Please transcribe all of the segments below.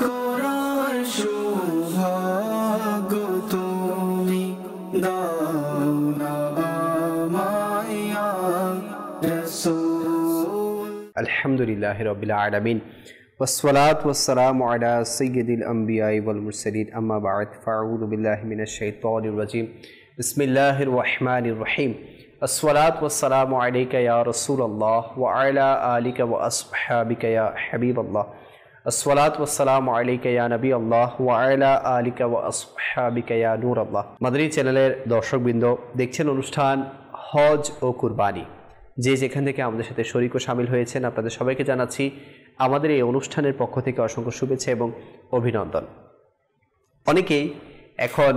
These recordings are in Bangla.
করার সৌভাগ্য তুমি দাও না আমায় ইয়া রাসূল। আলহামদুলিল্লাহি রাব্বিল আলামিন ওয়াসসালাতু ওয়াসসালামু আলা সাইয়্যিদিল আমবিয়াই ওয়াল মুরসালিন আম্মা বা'দ ফাআউযু বিল্লাহি মিনাশ শাইতানির রাজীম বিসমিল্লাহির রহমানির রহিম আসসালাতু ওয়াসসালামু আলাইকা ইয়া রাসূলুল্লাহ ওয়া আলা আলিকা ওয়া আসহাবিকা ইয়া হাবিবাল্লাহ আসসালাতু ওয়াসসালামু আলাইকা ইয়া নবী আল্লাহ ওয়া আলা আলিকা ওয়া আসহাবিকা ইয়া নূর আল্লাহ। মাদানী চ্যানেলের দর্শকবৃন্দ, দেখছেন অনুষ্ঠান হজ ও কুরবানি। যে যেখান থেকে আমাদের সাথে শরীক ও শামিল হয়েছেন, আপনাদের সবাইকে জানাচ্ছি আমাদের এই অনুষ্ঠানের পক্ষ থেকে অসংখ্য শুভেচ্ছা এবং অভিনন্দন। অনেকেই এখন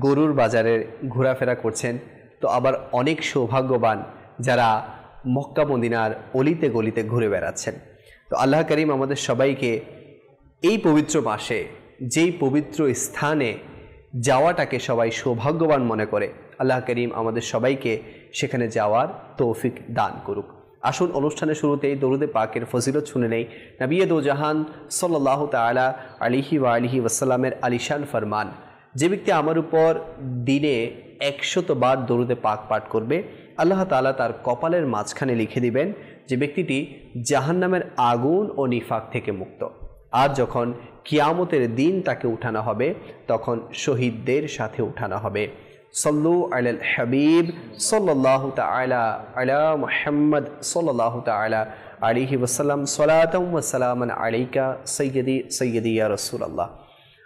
গরুর বাজারে ঘোরাফেরা করছেন, তো আবার অনেক সৌভাগ্যবান যারা মক্কা মদিনার অলিতে গলিতে ঘুরে বেড়াচ্ছেন। তো আল্লাহ করিম আমাদের সবাইকে এই পবিত্র মাসে যেই পবিত্র স্থানে যাওয়াটাকে সবাই সৌভাগ্যবান মনে করে, আল্লাহ করিম আমাদের সবাইকে সেখানে যাওয়ার তৌফিক দান করুক। আসুন অনুষ্ঠানের শুরুতেই দরুদে পাকের ফজিলত শুনে নেই। নবী দো জাহান সাল্লাল্লাহু তাআলা আলাইহি ওয়া আলিহি ওয়াসাল্লামের আলিশান ফরমান, যে ব্যক্তি আমার উপর দিনে 100 বার দরুদে পাক পাঠ করবে, আল্লাহ তাআলা তার কপালের মাঝখানে লিখে দিবেন যে ব্যক্তিটি জাহান্নামের আগুন ও নিফাক থেকে মুক্ত। আর যখন কিয়ামতের দিন তাকে উঠানো হবে, তখন শহীদদের সাথে উঠানো হবে। সল্লু আলাল হাবিব সাল্লাল্লাহু তাআলা আলা মুহাম্মদ সাল্লাল্লাহু তাআলা আলাইহি ওয়াসাল্লাম সালাতাম ওয়া সালামান আলাইকা সাইয়্যিদি ইয়া রাসূলুল্লাহ।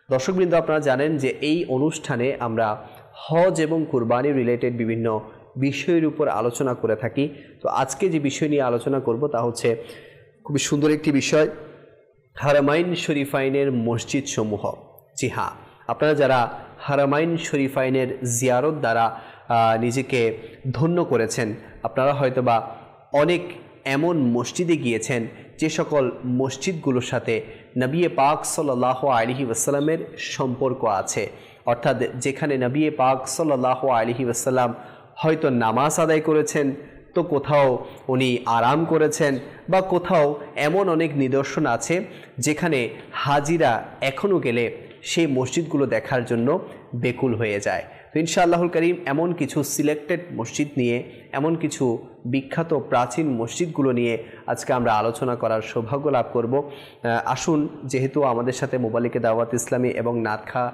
দর্শকবৃন্দ, আপনারা জানেন যে এই অনুষ্ঠানে আমরা হজ এবং কুরবানি রিলেটেড বিভিন্ন বিষয়ের উপর আলোচনা করে থাকি। তো আজকে যে বিষয় নিয়ে আলোচনা করব তা হচ্ছে খুবই সুন্দর একটি বিষয়, হারামাইন শরীফাইনের মসজিদ সমূহ। জি হ্যাঁ, আপনারা যারা হারামাইন শরীফাইনের জিয়ারত দ্বারা নিজেকে ধন্য করেছেন, আপনারা হয়তোবা অনেক এমন মসজিদে গিয়েছেন যে সকল মসজিদগুলোর সাথে নবী পাক সাল্লাল্লাহু আলাইহি ওয়াসাল্লামের সম্পর্ক আছে, অর্থাৎ যেখানে নবী পাক সাল্লাল্লাহু আলাইহি ওয়াসাল্লাম হয়তো নামাজ আদায় করেছেন, তো কোথাও উনি আরাম করেছেন, বা কোথাও এমন অনেক নিদর্শন আছে যেখানে হাজিরা এখনও গেলে সেই মসজিদগুলো দেখার জন্য বেকুল হয়ে যায়। তো ইনশাআল্লাহুল করিম এমন কিছু সিলেক্টেড মসজিদ নিয়ে, এমন কিছু বিখ্যাত প্রাচীন মসজিদগুলো নিয়ে আজকে আমরা আলোচনা করার সৌভাগ্য লাভ করব। আসুন, যেহেতু আমাদের সাথে মোবালিকে দাওয়াত ইসলামী এবং নাতখা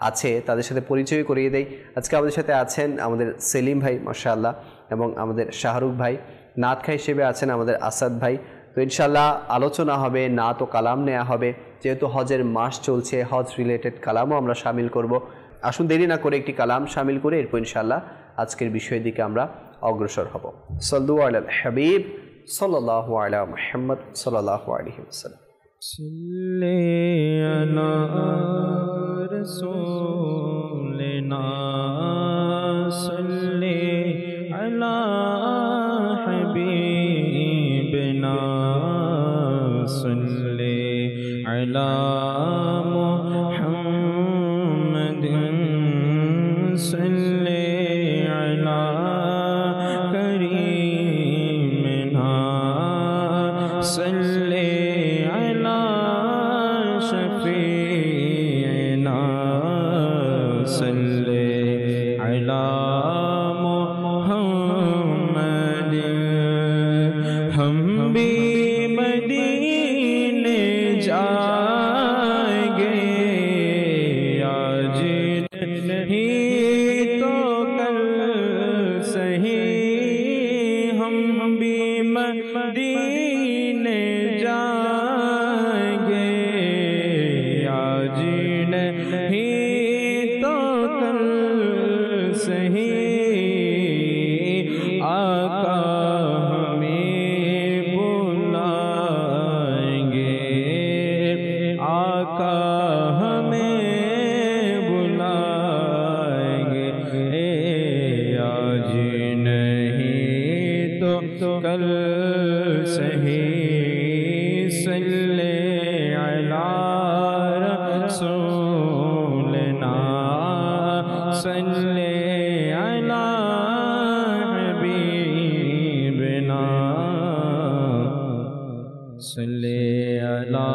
আছে, তাদের সাথে পরিচয় করিয়ে দেই। আজকে আমাদের সাথে আছেন আমাদের সেলিম ভাই মাশাআল্লাহ, এবং আমাদের শাহরুখ ভাই। নাতখা হিসেবে আছেন আমাদের আসাদ ভাই। তো ইনশাআল্লাহ আলোচনা হবে, নাত ও কালাম নেওয়া হবে। যেহেতু হজের মাস চলছে, হজ রিলেটেড কালামও আমরা শামিল করব। আসুন দেরি না করে একটি কালাম শামিল করে এরপর ইনশাআল্লাহ আজকের বিষয়ের দিকে আমরা অগ্রসর হব। সাল্লু আলাল হাবিব সাল্লাল্লাহু আলা মুহাম্মদ সাল্লাল্লাহু আলাইহি ওয়াসাল্লাম। সাল্লি আলা রাসূলিনা সাল্লি আলা হাবিবিনা সাল্লি আলা মুহাম্মাদিন সাল্লি আলা করিমিনা সাল্লি আলা শফিনা সাল্লি আলা মুহাম্মাদিন। हम भी मदीने जाएंगे, आज नहीं तो कल सही। हम भी मदीने जाएंगे, आज नहीं तो कल सही। आका कल सही। सल्ले अला रसूलना सल्ले अला हबीबना सल्ले अला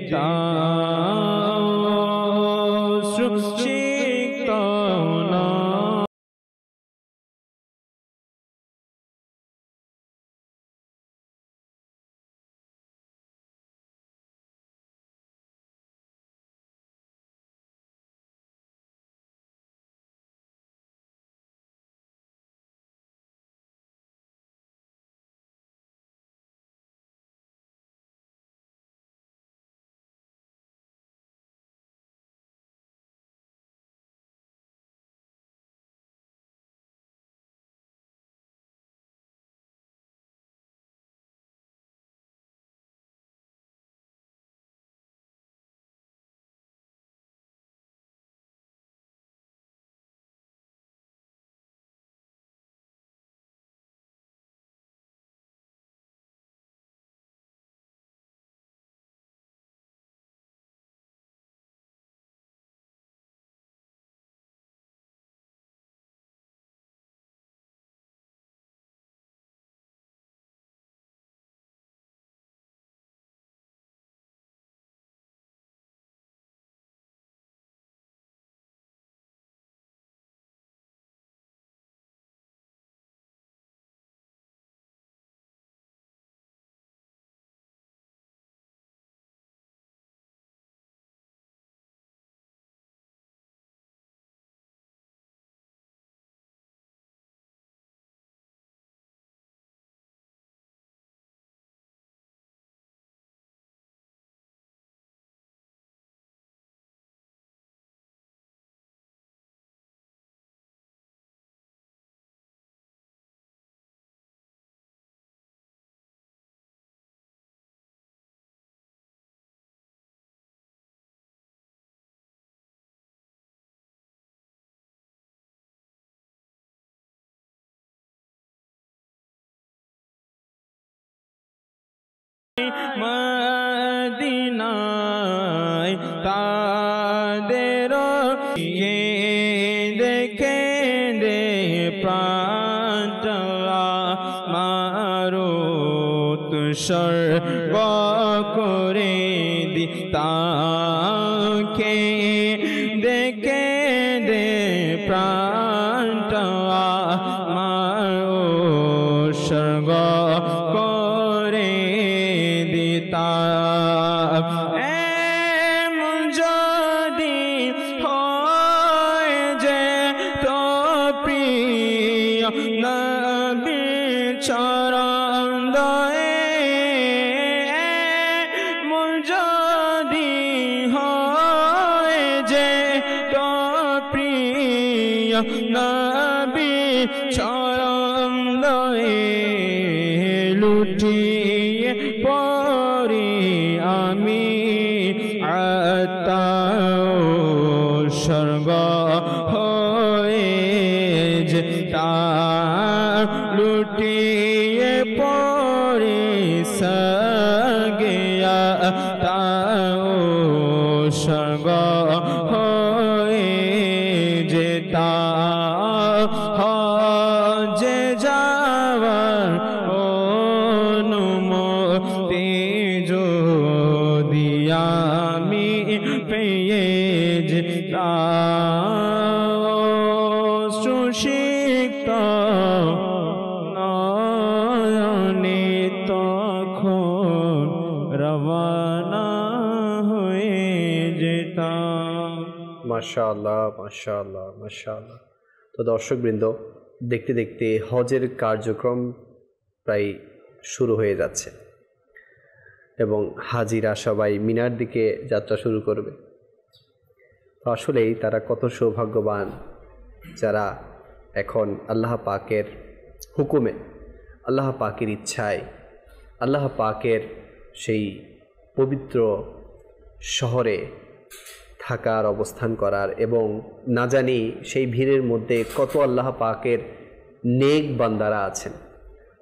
যেতাম সুশিক্ত না মদিনায় তাদের দেখে দে প্রাণটা মারো তুষর্গ করে দিতাকে দেখে দে প্রাণটা মারো স্বর্গ করে দিতা এমন যদি হয় যে তো প্রিয় নবী চরণ দয়ে এমন যদি হয় যে তো প্রিয় নবী চরণ দয়ে লুটিয়ে পরে আমি আত্মা স্বর্গ হয়ে যেতাম লুটিয়ে পরে সগিয়া তাও স্বর্গ হয়ে যেতাম হজে যাওয়ার অনুমতি যদি আমি পেয়ে যেতাম সুশিক্ত নয়নে তখন রওয়ানা হয়ে যেতাম। মাশাআল্লাহ মাশাআল্লাহ মাশাআল্লাহ। তো দর্শকবৃন্দ, দেখতে দেখতে হজের কার্যক্রম প্রায় শুরু হয়ে যাচ্ছে এবং হাজিরা সবাই মিনার দিকে যাত্রা শুরু করবে। তো আসলেই তারা কত সৌভাগ্যবান যারা এখন আল্লাহ পাকের হুকুমে, আল্লাহ পাকের ইচ্ছায়, আল্লাহ পাকের সেই পবিত্র শহরে থাকার, অবস্থান করার, এবং না জানি সেই ভিড়ের মধ্যে কত আল্লাহ পাকের নেক বান্দারা আছেন,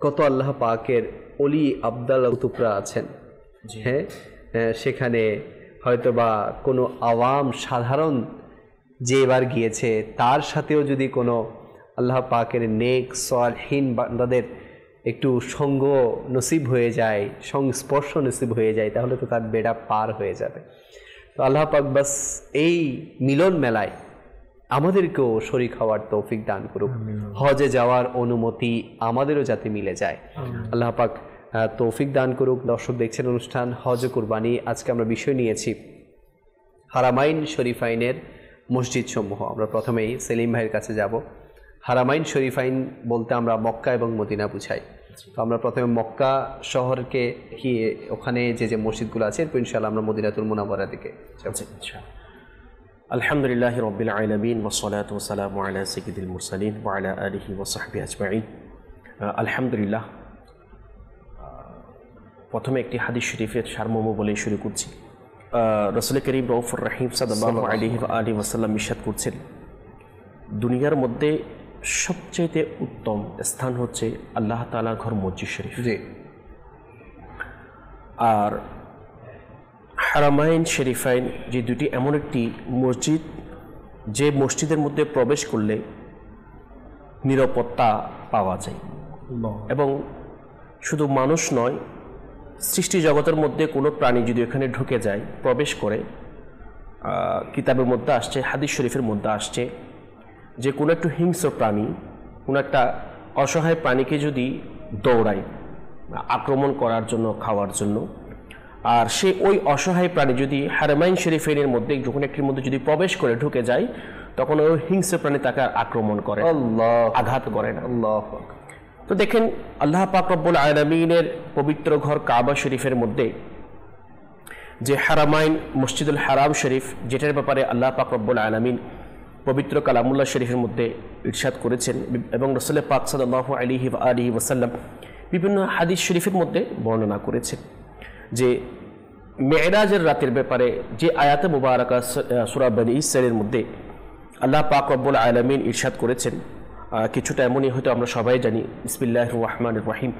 কত আল্লাহ পাকের অলি আবদাল কুতুবরা আছেন। হ্যাঁ, সেখানে হয়তোবা কোনো আওয়াম সাধারণ যে এবার গিয়েছে তার সাথেও যদি কোনো আল্লাহ পাকের নেক সালেহীন বান্দাদের একটু সঙ্গ নসিব হয়ে যায়, সংস্পর্শ নসিব হয়ে যায়, তাহলে তো তার বেড়া পার হয়ে যাবে। তো আল্লাহ পাক বাস এই মিলন মেলায় আমাদেরকেও শরীক হওয়ার তৌফিক দান করুক। হজে যাওয়ার অনুমতি আমাদেরও যাতে মিলে যায়, আল্লাহ পাক তৌফিক দান করুক। দর্শক দেখছেন অনুষ্ঠান হজ কুরবানি। আজকে আমরা বিষয় নিয়েছি হারামাইন শরীফাইনের মসজিদ সমূহ। আমরা প্রথমেই সেলিম ভাইয়ের কাছে যাব। হারামাইন শরীফাইন বলতে আমরা মক্কা এবং মদিনা বুঝাই। তো আমরা প্রথমে মক্কা শহরকে কি ওখানে যে যে মসজিদগুলো আছে, এরপর ইনশাআল্লাহ আমরা মদিনাতুল মুনাওয়ারার দিকে যাব। আলহামদুলিল্লাহি রাব্বিল আলামিন ওয়াসসালাতু ওয়াসসালামু আলা সাইয়্যিদিল মুরসালিন ওয়া আলা আলিহি ওয়া সাহবিহি আজমাইন। আলহামদুলিল্লাহ, প্রথমে একটি হাদিস শরীফের সারমর্ম বলে শুরু করছি। রাসূল করিম রউফুর রহিম সাল্লাল্লাহু আলাইহি ওয়াসাল্লাম ইরশাদ করছেন, দুনিয়ার মধ্যে সবচেয়ে উত্তম স্থান হচ্ছে আল্লাহ তাআলার ঘর মসজিদ শরীফ। আর হারামাইন শরীফাইন যে দুটি এমন একটি মসজিদ, যে মসজিদের মধ্যে প্রবেশ করলে নিরাপত্তা পাওয়া যায়, এবং শুধু মানুষ নয়, সৃষ্টি জগতের মধ্যে কোনো প্রাণী যদি এখানে ঢুকে যায়, প্রবেশ করে, কিতাবের মধ্যে আসছে, হাদিস শরীফের মধ্যে আসছে যে কোনো একটু হিংস্র প্রাণী, কোনো একটা অসহায় প্রাণীকে যদি দৌড়ায় আক্রমণ করার জন্য, খাওয়ার জন্য, আর সে ওই অসহায় প্রাণী যদি হারামাইন শরীফের মধ্যে যখন একটির মধ্যে যদি প্রবেশ করে ঢুকে যায়, তখন ওই হিংস্র প্রাণী তাকে আক্রমণ করে, আঘাত করে না। তো দেখেন, আল্লাহ পাক রব্বুল আলামিনের পবিত্র ঘর কাবা শরীফের মধ্যে যে হারামাইন মসজিদুল হারাম শরীফ, যেটার ব্যাপারে আল্লাহ পাক রব্বুল আলামিন পবিত্র কালামুল্লাহ শরীফের মধ্যে ইরশাদ করেছেন, এবং রাসূল পাক সাল্লাল্লাহু আলাইহি ওয়াসাল্লাম বিভিন্ন হাদিস শরীফের মধ্যে বর্ণনা করেছেন যে মেরাজের রাতের ব্যাপারে যে আয়াতে মুবারাকা সূরা বনী ইসরাঈলের মধ্যে আল্লাহ পাক রব্বুল আলামিন ইরশাদ করেছেন, কিছুটা এমনই হয়তো আমরা সবাই জানি। বিসমিল্লাহির রহমানির রহিম,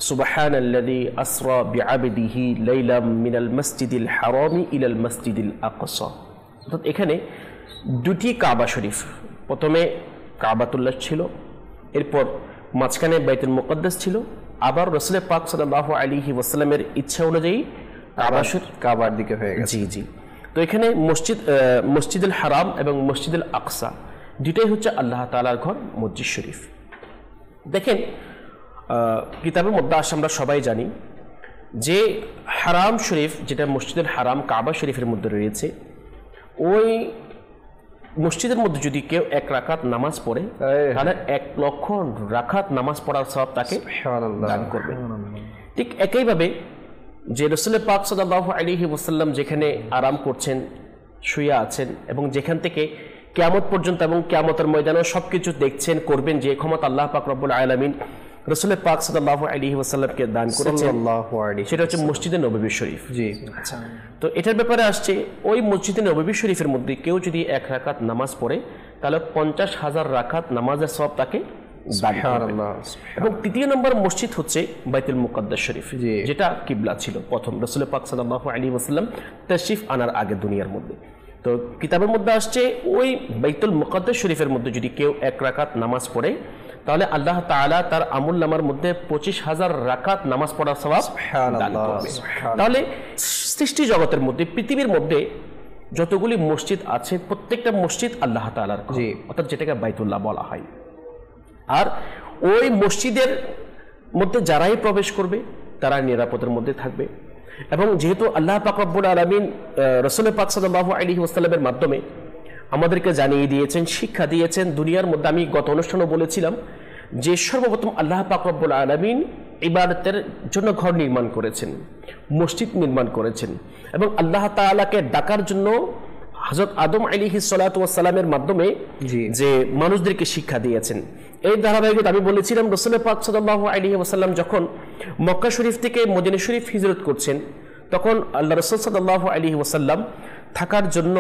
সুবহানাল্লাযী আসরা বিআবদিহি লাইলাম মিনাল মাসজিদিল হারামি ইলাল মাসজিদিল আকসা। অর্থাৎ এখানে দুটি কাবা শরীফ, প্রথমে কাবাতুল্লাহ ছিল, এরপর মাঝখানে বাইতুল মুকদ্দাস ছিল, আবার রাসূল পাক সাল্লাল্লাহু আলাইহি ওয়াসাল্লামের ইচ্ছা অনুযায়ী কাবার দিকে হয়ে গেছে। জি। তো এখানে মসজিদুল হারাম এবং মসজিদুল আকসা দুটাই হচ্ছে আল্লাহ তাআলার ঘর মসজিদ শরীফ। দেখেন, কিতাবের মধ্যে আসে, আমরা সবাই জানি যে হারাম শরীফ, যেটা মসজিদুল হারাম কাবা শরীফের মধ্যে রয়েছে, ওই মসজিদের মধ্যে যদি কেউ 1 রাকাত নামাজ পড়ে, তাহলে 1 লক্ষ রাকাত নামাজ পড়ার সওয়াব তাকে দান করবে। ঠিক একইভাবে যে রাসূল পাক সাল্লাল্লাহু আলাইহি ওয়াসাল্লাম যেখানে আরাম করছেন, শুয়ে আছেন, এবং যেখান থেকে কিয়ামত পর্যন্ত এবং কিয়ামতের ময়দানে সবকিছু দেখছেন, করবেন, যে ক্ষমতা আল্লাহ পাক রব্বুল আলামিন রাসূল পাক সাল্লাল্লাহু আলাইহি ওয়াসাল্লামকে দান করেছেন, সেটা হচ্ছে মসজিদে নববী শরীফ। জি, আচ্ছা। তো এটার ব্যাপারে আসছে, ওই মসজিদে নববী শরীফের মধ্যে কেউ যদি 1 রাকাত নামাজ পড়ে, তাহলে 50,000 রাকাত নামাজের সওয়াব তাকে দান করবে। এবং তৃতীয় নম্বর মসজিদ হচ্ছে বাইতুল মুকদ্দাস শরীফ, যেটা কিবলা ছিল প্রথম রাসূল পাক সাল্লাল্লাহু আলাইহি ওয়াসাল্লাম তাশরিফ আনার আগে দুনিয়ার মধ্যে। তো কিতাবের মধ্যে আসছে, ওই বাইতুল মুকদ্দাস শরীফের মধ্যে যদি কেউ 1 রাকাত নামাজ পড়ে, তাহলে আল্লাহ তাআলা তার আমুলনামার মধ্যে 25,000 রাকাত নামাজ পড়ার সওয়াব দান করবে। তাহলে সৃষ্টি জগতের মধ্যে, পৃথিবীর মধ্যে যতগুলি মসজিদ আছে, প্রত্যেকটা মসজিদ আল্লাহ তাআলার, অর্থাৎ যেটাকে বাইতুল্লাহ বলা হয়। আর ওই মসজিদের মধ্যে যারাই প্রবেশ করবে তারা নিরাপদের মধ্যে থাকবে। এবং যেহেতু আল্লাহ পাক রব্বুল আলামিন রাসূল পাক সাল্লাল্লাহু আলাইহি ওয়াসাল্লামের মাধ্যমে আমাদেরকে জানিয়ে দিয়েছেন, শিক্ষা দিয়েছেন, দুনিয়ার মধ্যে আমি গত অনুষ্ঠানে বলেছিলাম যে সর্বপ্রথম আল্লাহ পাক রব্বুল আলামিন ইবাদতের জন্য ঘর নির্মাণ করেছেন, মসজিদ নির্মাণ করেছেন, এবং আল্লাহ তাআলাকে ডাকার জন্য হযরত আদম আলাইহিস সালাতু ওয়াস সালামের মাধ্যমে যে মানুষদেরকে শিক্ষা দিয়েছেন। এই ধারাবাহিকতা আমি বলেছিলাম, রাসূল পাক সাল্লাল্লাহু আলাইহি ওয়াসাল্লাম যখন মক্কা শরীফ থেকে মদিনা শরীফ হিজরত করছেন, তখন আল্লাহ রাসূল সাল্লাল্লাহু আলাইহি ওয়াসাল্লাম থাকার জন্য,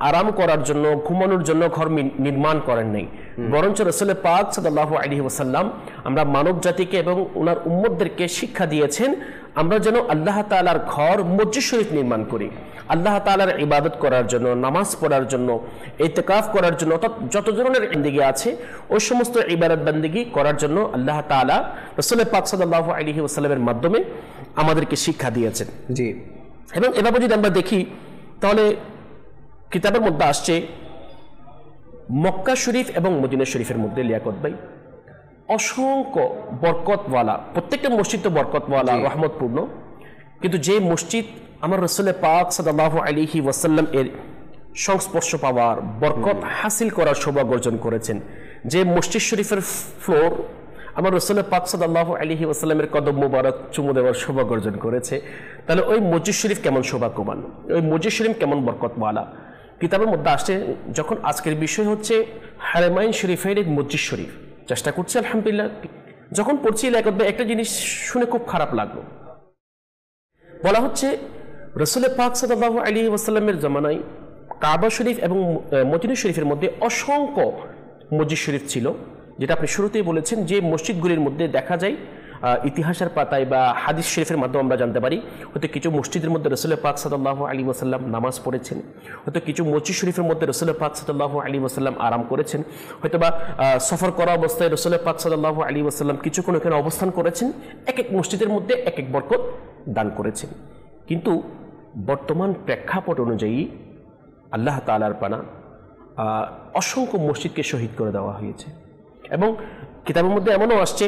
আরাম করার জন্য, ঘুমানোর জন্য ঘর নির্মাণ করেন নাই, বরঞ্চ রাসূল পাক সাল্লাল্লাহু আলাইহি ওয়াসাল্লাম আমরা মানব জাতিকে এবং ওনার উম্মতদেরকে শিক্ষা দিয়েছেন আমরা যেন আল্লাহ তাআলার ঘর মসজিদ শরীফ নির্মাণ করি, আল্লাহ তাআলার ইবাদত করার জন্য, নামাজ পড়ার জন্য, ইতিকাফ করার জন্য, অর্থাৎ যত ধরনের বান্দিগি আছে ওই সমস্ত ইবাদত বান্দিগি করার জন্য আল্লাহ তাআলা রাসূল পাক সাল্লাল্লাহু আলাইহি ওয়াসাল্লামের মাধ্যমে আমাদেরকে শিক্ষা দিয়েছেন। জি। এবং এভাবে যদি আমরা দেখি তাহলে কিতাবের মধ্যে আসছে মক্কা শরীফ এবং মদিনা শরীফের মধ্যে লিয়াকত ভাই অসংখ্য বরকতওয়ালা, প্রত্যেকটা মসজিদ তো বরকতওয়ালা, রহমতপূর্ণ, কিন্তু যে মসজিদ আমার রাসূল পাক সাল্লাল্লাহু আলাইহি ওয়াসাল্লাম এর সংস্পর্শ পাওয়ার, বরকত হাসিল করার সৌভাগ্য অর্জন করেছেন, যে মসজিদ শরীফের ফ্লোর আমার রাসূল পাক সাল্লাল্লাহু আলাইহি ওয়াসাল্লামের কদম মুবারক চুমু দেওয়ার সৌভাগ্য অর্জন করেছে, তাহলে ওই মসজিদ শরীফ কেমন সৌভাগ্যবান, ওই মসজিদ শরীফ কেমন বরকতওয়ালা। কিতাবের মধ্যে আসছে, যখন আজকের বিষয় হচ্ছে হারামাইন শরীফের এক মসজিদ শরীফ, চেষ্টা করছি আলহামদুলিল্লাহ, যখন পড়ছি লিয়াকত ভাই একটা জিনিস শুনে খুব খারাপ লাগলো। বলা হচ্ছে রাসূল পাক সাল্লাল্লাহু আলাইহি ওয়াসাল্লামের জামানায় কাবা শরীফ এবং মদিনা শরীফের মধ্যে অসংখ্য মসজিদ শরীফ ছিল, যেটা আপনি শুরুতেই বলেছেন যে মসজিদগুলির মধ্যে দেখা যায় ইতিহাসের পাতায় বা হাদিস শরীফের মাধ্যমে আমরা জানতে পারি, হয়তো কিছু মসজিদের মধ্যে রাসূল পাক সাল্লাল্লাহু আলাইহি ওয়াসাল্লাম নামাজ পড়েছেন, হয়তো কিছু মসজিদ শরীফের মধ্যে রাসূল পাক সাল্লাল্লাহু আলাইহি ওয়াসাল্লাম আরাম করেছেন, হয়তো বা সফর করা অবস্থায় রাসূল পাক সাল্লাল্লাহু আলাইহি ওয়াসাল্লাম কিছুক্ষণ ওখানে অবস্থান করেছেন, এক এক মসজিদের মধ্যে এক এক বরকত দান করেছেন। কিন্তু বর্তমান প্রেক্ষাপট অনুযায়ী আল্লাহ তাআলার পানা অসংখ্য মসজিদকে শহীদ করে দেওয়া হয়েছে। এবং কিতাবের মধ্যে এমনও আসছে,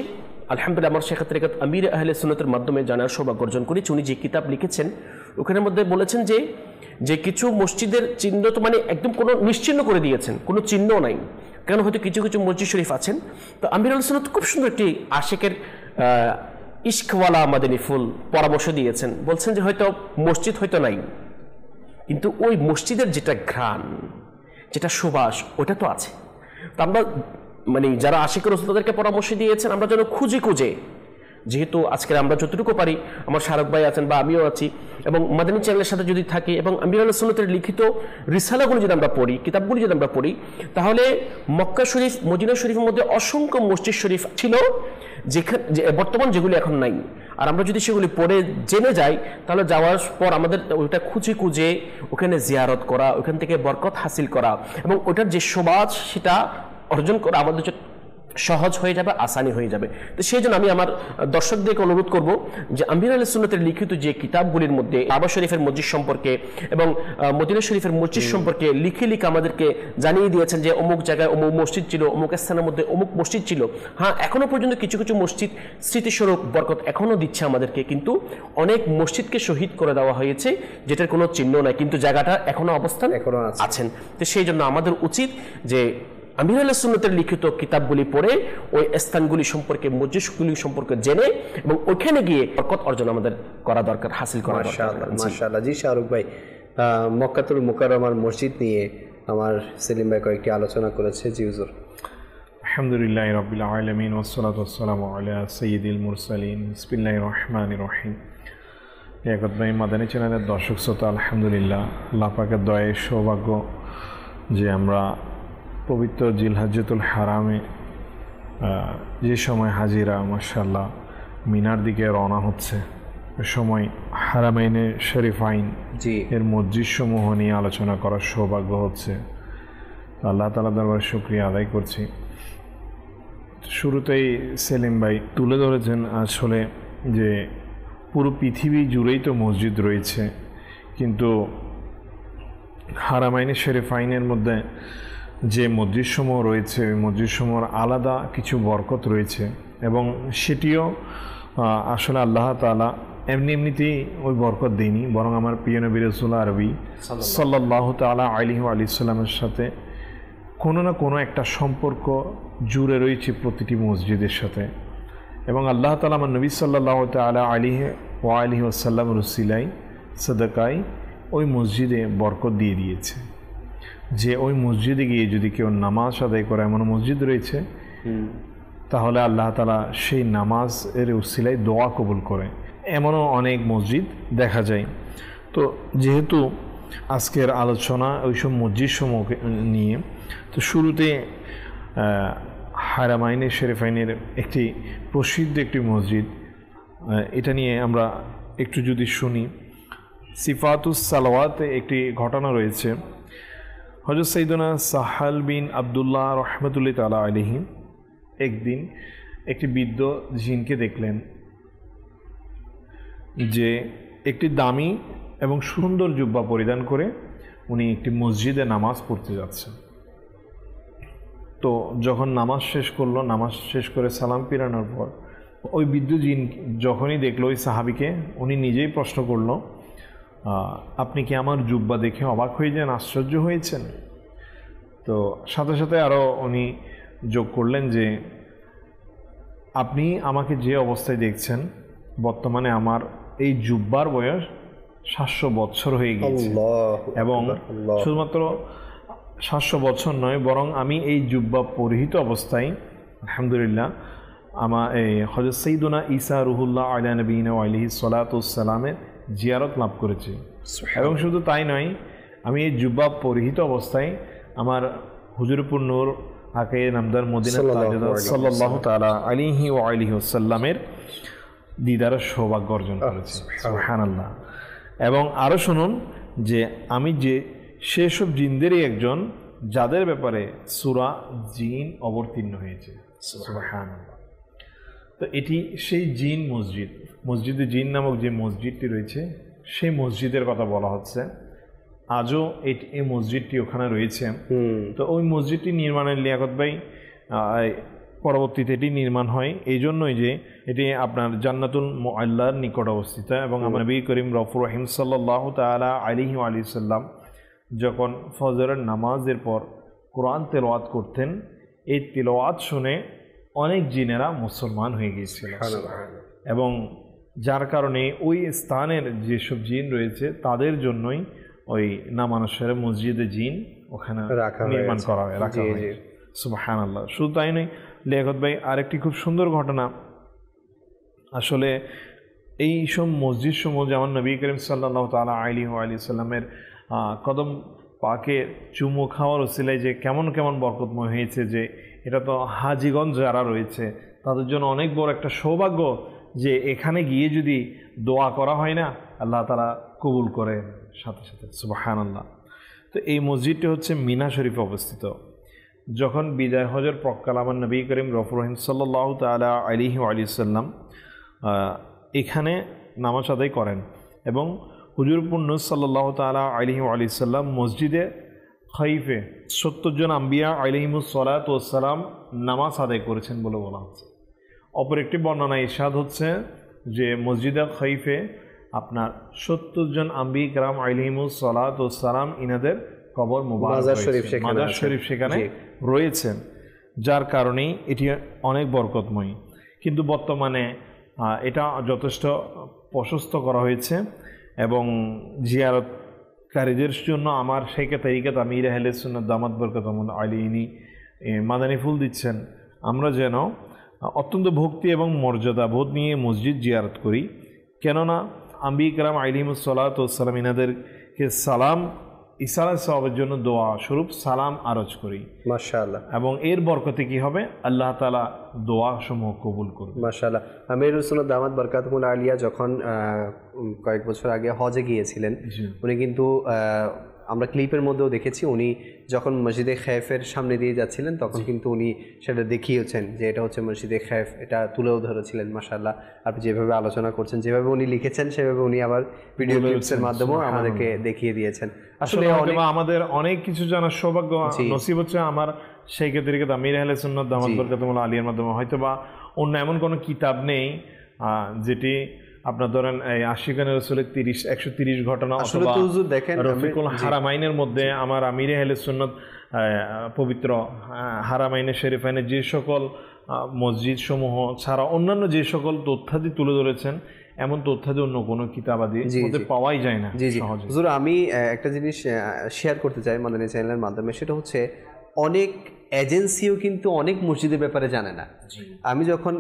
আলহামদুলিল্লাহ আমার শেখ তরিকত আমির আহলে সুন্নতের মাধ্যমে জানার সৌভাগ্য অর্জন করেছি, উনি যে কিতাব লিখেছেন ওখানের মধ্যে বলেছেন যে কিছু মসজিদের চিহ্ন তো মানে একদম কোনো নিশ্চিহ্ন করে দিয়েছেন, কোনো চিহ্ন নাই, কেন হয়তো কিছু কিছু মসজিদ শরীফ আছেন। তো আমির আহলে সুন্নত খুব সুন্দর একটি আশেকের ইশকওয়ালা মাদানী ফুল পরামর্শ দিয়েছেন, বলছেন যে হয়তো মসজিদ হয়তো নাই, কিন্তু ওই মসজিদের যেটা ঘ্রাণ, যেটা সুবাস, ওটা তো আছে। তো আমরা মানে যারা আশিকের রাসূল তাদেরকে পরামর্শ দিয়েছেন আমরা যেন খুঁজে খুঁজে, যেহেতু আজকে আমরা যতটুকু পারি, আমার শারক ভাই আছেন বা আমিও আছি, এবং মাদানী চ্যানেলের সাথে যদি থাকি এবং আমির আহলে সুন্নতের লিখিত রিসালাগুলো যদি আমরা পড়ি, কিতাবগুলি যদি আমরা পড়ি, তাহলে মক্কা শরীফ মদিনা শরীফের মধ্যে অসংখ্য মসজিদ শরীফ ছিল যেখানে বর্তমান যেগুলি এখন নাই। আর আমরা যদি সেগুলি পড়ে জেনে যাই তাহলে যাওয়ার পর আমাদের ওইটা খুঁজে খুঁজে ওখানে জিয়ারত করা, ওখান থেকে বরকত হাসিল করা এবং ওটার যে সুবাস সেটা অর্জন করা আমাদের সহজ হয়ে যাবে, আসানি হয়ে যাবে। তো সেই জন্য আমি আমার দর্শকদেরকে অনুরোধ করব যে আমির আহলে সুন্নতের লিখিত যে কিতাবগুলির মধ্যে কাবা শরীফের মসজিদ সম্পর্কে এবং মদিনা শরীফের মসজিদ সম্পর্কে লিখে আমাদেরকে জানিয়ে দিয়েছেন যে অমুক জায়গায় অমুক মসজিদ ছিল, অমুক স্থানের মধ্যে অমুক মসজিদ ছিল। হ্যাঁ, এখনো পর্যন্ত কিছু কিছু মসজিদ স্মৃতিস্বরূপ বরকত এখনো দিচ্ছে আমাদেরকে, কিন্তু অনেক মসজিদকে শহীদ করে দেওয়া হয়েছে যেটার কোনো চিহ্ন নাই, কিন্তু জায়গাটা এখনো অবস্থান এখনো আছেন। তো সেই জন্য আমাদের উচিত যে আমির আহলে সুন্নতের লিখিত কিতাবগুলি পড়ে ওই স্থানগুলি সম্পর্কে, মসজিদগুলি সম্পর্কে জেনে এবং ওইখানে গিয়ে বরকত অর্জন আমাদের করা দরকার, হাসিল করা দরকার। মাশাআল্লাহ। জি শাহরুখ ভাই, মক্কাতুল মুকাররমার মসজিদ নিয়ে আমার সেলিম ভাই কয়েকটি আলোচনা করেছে। জি হুজুর। আলহামদুলিল্লাহি রাব্বিল আলামিন ওয়াসসালাতু ওয়াসসালামু আলা সাইয়্যিদিল মুরসালিন। বিসমিল্লাহির রহমানির রহিম। লিয়াকত ভাই মাদানী চ্যানেলের দর্শক শ্রোতা, আলহামদুলিল্লাহ আল্লাহ পাকের দয়ায় সৌভাগ্য যে আমরা পবিত্র জিলহজ্জাতুল হারামে যে সময় হাজিরা মাশাআল্লাহ মিনার দিকে রওনা হচ্ছে, ওই সময় হারামাইনে শরীফাইন এর মসজিদ সমূহ নিয়ে আলোচনা করার সৌভাগ্য হচ্ছে। আল্লাহ তাআলার দরবারে শুকরিয়া আদায় করছি। শুরুতেই সেলিম ভাই তুলে ধরেছেন আসলে যে পুরো পৃথিবী জুড়েই তো মসজিদ রয়েছে, কিন্তু হারামাইনে শরীফাইনের মধ্যে যে মসজিদসমূহ রয়েছে ওই মসজিদসমূহের আলাদা কিছু বরকত রয়েছে এবং সেটিও আসলে আল্লাহ তাআলা এমনিতেই ওই বরকত দেয়নি, বরং আমার প্রিয় নবী রাসূল আরবি সাল্লাল্লাহু তাআলা আলাইহি ওয়া সাল্লামের সাথে কোনো না কোনো একটা সম্পর্ক জুড়ে রয়েছে প্রতিটি মসজিদের সাথে। এবং আল্লাহ তাআলা আমার নবী সাল্লাল্লাহু তাআলা আলাইহি ওয়া সাল্লাম রুসিলাই সাদাকায় ওই মসজিদে বরকত দিয়ে দিয়েছে, যে ওই মসজিদে গিয়ে যদি কেউ নামাজ আদায় করে, এমন মসজিদ রয়েছে, তাহলে আল্লাহ তাআলা সেই নামাজ এর উসিলায় দোয়া কবুল করে। এমনও অনেক মসজিদ দেখা যায়। তো যেহেতু আজকের আলোচনা ওইসব মসজিদ সমূহ নিয়ে, তো শুরুতে হারামাইনে শরীফাইনের একটি প্রসিদ্ধ একটি মসজিদ এটা নিয়ে আমরা একটু যদি শুনি, সিফাতুস সালাওয়াতে একটি ঘটনা রয়েছে। হযরত সাইয়্যিদুনা সাহাল বিন আব্দুল্লাহ রহমতুল্লাহ তাআলা আলাইহি একদিন একটি বৃদ্ধ জিনকে দেখলেন যে একটি দামি এবং সুন্দর জুব্বা পরিধান করে উনি একটি মসজিদে নামাজ পড়তে যাচ্ছেন। তো যখন নামাজ শেষ করলো, নামাজ শেষ করে সালাম ফিরানোর পর ওই বৃদ্ধ জিন যখনই দেখলো ওই সাহাবিকে, উনি নিজেই প্রশ্ন করলো, আপনি কি আমার জুব্বা দেখে অবাক হয়ে যান, আশ্চর্য হয়েছেন? তো সাথে সাথে আরও উনি যোগ করলেন যে আপনি আমাকে যে অবস্থায় দেখছেন, বর্তমানে আমার এই জুব্বার বয়স 700 বছর হয়ে গিয়েছে। এবং শুধুমাত্র 700 বছর নয়, বরং আমি এই জুব্বা পরিহিত অবস্থায় আলহামদুলিল্লাহ আমার এই হযরত সাইয়্যিদুনা ঈসা রুহুল্লাহ আলা নবিয়িনা ওয়া আলাইহিস সালাতু ওয়াস সালামের জিয়ারত লাভ করেছি। এবং শুধু তাই নয়, আমি এই জুব্বা পরিহিত অবস্থায় আমার হুজুরপুর নূর আকে নামদার মদিনা সাল্লাল্লাহু তাআলা আলাইহি ওয়া আলিহি ওয়াসাল্লামের দিদারের সৌভাগ্য অর্জন করেছি। সুবহানাল্লাহ। এবং আরও শুনুন যে আমি যে সেসব জিনদেরই একজন যাদের ব্যাপারে সূরা জিন অবতীর্ণ হয়েছে। সুবহানাল্লাহ। তো এটি সেই জিন মসজিদ, মসজিদে জিন নামক যে মসজিদটি রয়েছে সেই মসজিদের কথা বলা হচ্ছে। আজও এই মসজিদটি ওখানে রয়েছে। তো ওই মসজিদটি নির্মাণের লিয়াকত ভাই পরবর্তীতে এটি নির্মাণ হয় এই জন্যই যে এটি আপনার জান্নাতুল মুআল্লার নিকট অবস্থিত। এবং আমার নবী করিম রফুর রহিম সাল্লাল্লাহু তাআলা আলাইহি ওয়া সাল্লাম যখন ফজরের নামাজের পর কোরআন তেলাওয়াত করতেন, এই তেলাওয়াত শুনে অনেক জিনেরা মুসলমান হয়ে গিয়েছিল। এবং যার কারণে ওই স্থানের যেসব জিন রয়েছে তাদের জন্যই ওই নামানুসারে মসজিদে জিন ওখানে নির্মাণ করা হয়, রাখা হয়। সুবহানাল্লাহ। শুধু তাই নয় লিয়াকত ভাই, আরেকটি খুব সুন্দর ঘটনা, আসলে এই সব মসজিদ সমূহ যেমন নবী করিম সাল্লাল্লাহু তাআলা আলাইহি ওয়া সাল্লামের কদম পাকে চুমু খাওয়ার ওসিলায় যে কেমন কেমন বরকতময় হয়েছে, যে এটা তো হাজিগঞ্জ যারা রয়েছে তাদের জন্য অনেক বড় একটা সৌভাগ্য যে এখানে গিয়ে যদি দোয়া করা হয় না, আল্লাহ তাআলা কবুল করে সাথে সাথে। সুবহানাল্লাহ। তো এই মসজিদটি হচ্ছে মিনা শরীফে অবস্থিত। যখন বিদায় হজের প্রকাল আমার নবী করিম রফুর রহিম সাল্লাল্লাহু তাআলা আলাইহি ওয়া সাল্লাম এখানে নামাজ আদায় করেন এবং হুজুরপুর নূর সাল্লাল্লাহু তাআলা আলাইহি ওয়া সাল্লাম মসজিদে খাইফে 70 জন আম্বিয়া আলাইহিমুস সালাতু ওয়াস সালাম নামাজ আদায় করেছেন বলে বলা হচ্ছে। অপর একটি বর্ণনা ইরশাদ হচ্ছে যে মসজিদে খাইফে আপনার 70 জন আম্বিয়া কিরাম আলাইহিমুস সালাতু ওয়াস সালাম ইনাদের কবর মুবারক, মাজার শরীফ সেখানে রয়েছেন, যার কারণে এটি অনেক বরকতময়। কিন্তু বর্তমানে এটা যথেষ্ট প্রশস্ত করা হয়েছে এবং জিয়ারতকারীদের জন্য আমার শেখে তরিকাত আমির আহলে সুন্নাত দামাত বরকাতুহুল আলিয়িনি মাদানী ফুল দিচ্ছেন। আমরা যেন অত্যন্ত ভক্তি এবং মর্যাদা বোধ নিয়ে মসজিদ জিয়ারত করি, কেননা আম্বিয়া কিরাম আলাইহিমুস সালাতু ওয়াস সালাম ইনাদেরকে সালাম ইসারা সওয়াবের জন্য দোয়া স্বরূপ সালাম আরজ করি মাশাআল্লাহ। এবং এর বরকতে কি হবে, আল্লাহ তাআলা দোয়া সমূহ কবুল করবে মাশাআল্লাহ। আমিরুস সুন্নাত দামাত বরকাতুহুল আলিয়া যখন কয়েক বছর আগে হজে গিয়েছিলেন, উনি কিন্তু আমরা ক্লিপের মধ্যেও দেখেছি, উনি যখন মসজিদে খায়েফের সামনে দিয়ে যাচ্ছিলেন তখন কিন্তু উনি সেটা দেখিয়েছেন যে এটা হচ্ছে মসজিদে খায়েফ, এটা তুলেও ধরেছিলেন মাশাআল্লাহ। আপনি যেভাবে আলোচনা করছেন, যেভাবে উনি লিখেছেন, সেভাবে উনি আবার ভিডিও ক্লিপসের মাধ্যমেও আমাদেরকে দেখিয়ে দিয়েছেন। আসলে আমাদের অনেক কিছু জানার সৌভাগ্য নসিব হচ্ছে আমার শেখে তরিকাত আমির আহলে সুন্নাত দামাত বরকাতুহুল আলিয়ার মাধ্যমে। হয়তো বা অন্য এমন কোনো কিতাব নেই যেটি আপনার ধরেন এই আশিকানে রাসূলের 130 ঘটনা অথবা রফিকুল হারামাইনের মধ্যে আমার আমির আহলে সুন্নাত পবিত্র হারামাইনের শরীফাইনের যে সকল মসজিদ সমূহ ছাড়া অন্যান্য যে সকল তথ্যাদি তুলে ধরেছেন, এমন তথ্যাদি অন্য কোনো কিতাবাদি পাওয়াই যায় না। হুজুর, আমি একটা জিনিস শেয়ার করতে চাই মাদানী চ্যানেলের মাধ্যমে, সেটা হচ্ছে অনেক এজেন্সিও কিন্তু অনেক মসজিদের ব্যাপারে জানে না। আমি যখন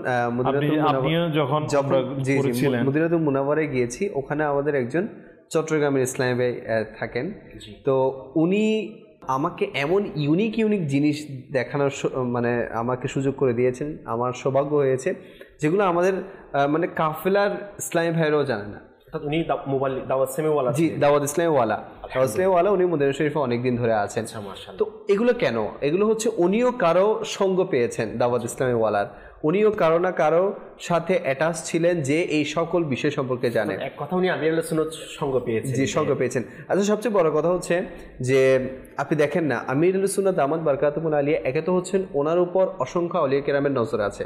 মদিনাতুল মুনাওয়ারায় গিয়েছি, ওখানে আমাদের একজন চট্টগ্রামের ইসলামী ভাই থাকেন, তো উনি আমাকে এমন ইউনিক জিনিস দেখানোর মানে আমাকে সুযোগ করে দিয়েছেন। আমার সৌভাগ্য হয়েছে যেগুলো আমাদের মানে কাফেলার ইসলামী ভাইরাও জানে না। অর্থাৎ উনি মোবাইল দাওয়াত ইসলামীওয়ালা, জি দাওয়াত ইসলামীওয়ালা, দাওয়াত ইসলামীওয়ালা উনি মদিনা শরীফে অনেকদিন ধরে আছেন। তো এগুলো কেন? এগুলো হচ্ছে উনিও কারো সঙ্গ পেয়েছেন দাওয়াত ইসলামীওয়ালার, উনিও কারো না কারো সাথে অ্যাটাচ ছিলেন যে এই সকল বিষয় সম্পর্কে জানেন। এক কথা উনি আমিরুল সুন্নাত সঙ্গ পেয়েছেন, জি সঙ্গ পেয়েছেন। আচ্ছা সবচেয়ে বড় কথা হচ্ছে যে আপনি দেখেন না আমিরুল সুন্নাত দামাত বারকাতুহুল আলিয়া একে তো হচ্ছেন ওনার উপর অসংখ্য আউলিয়া কেরামের নজর আছে,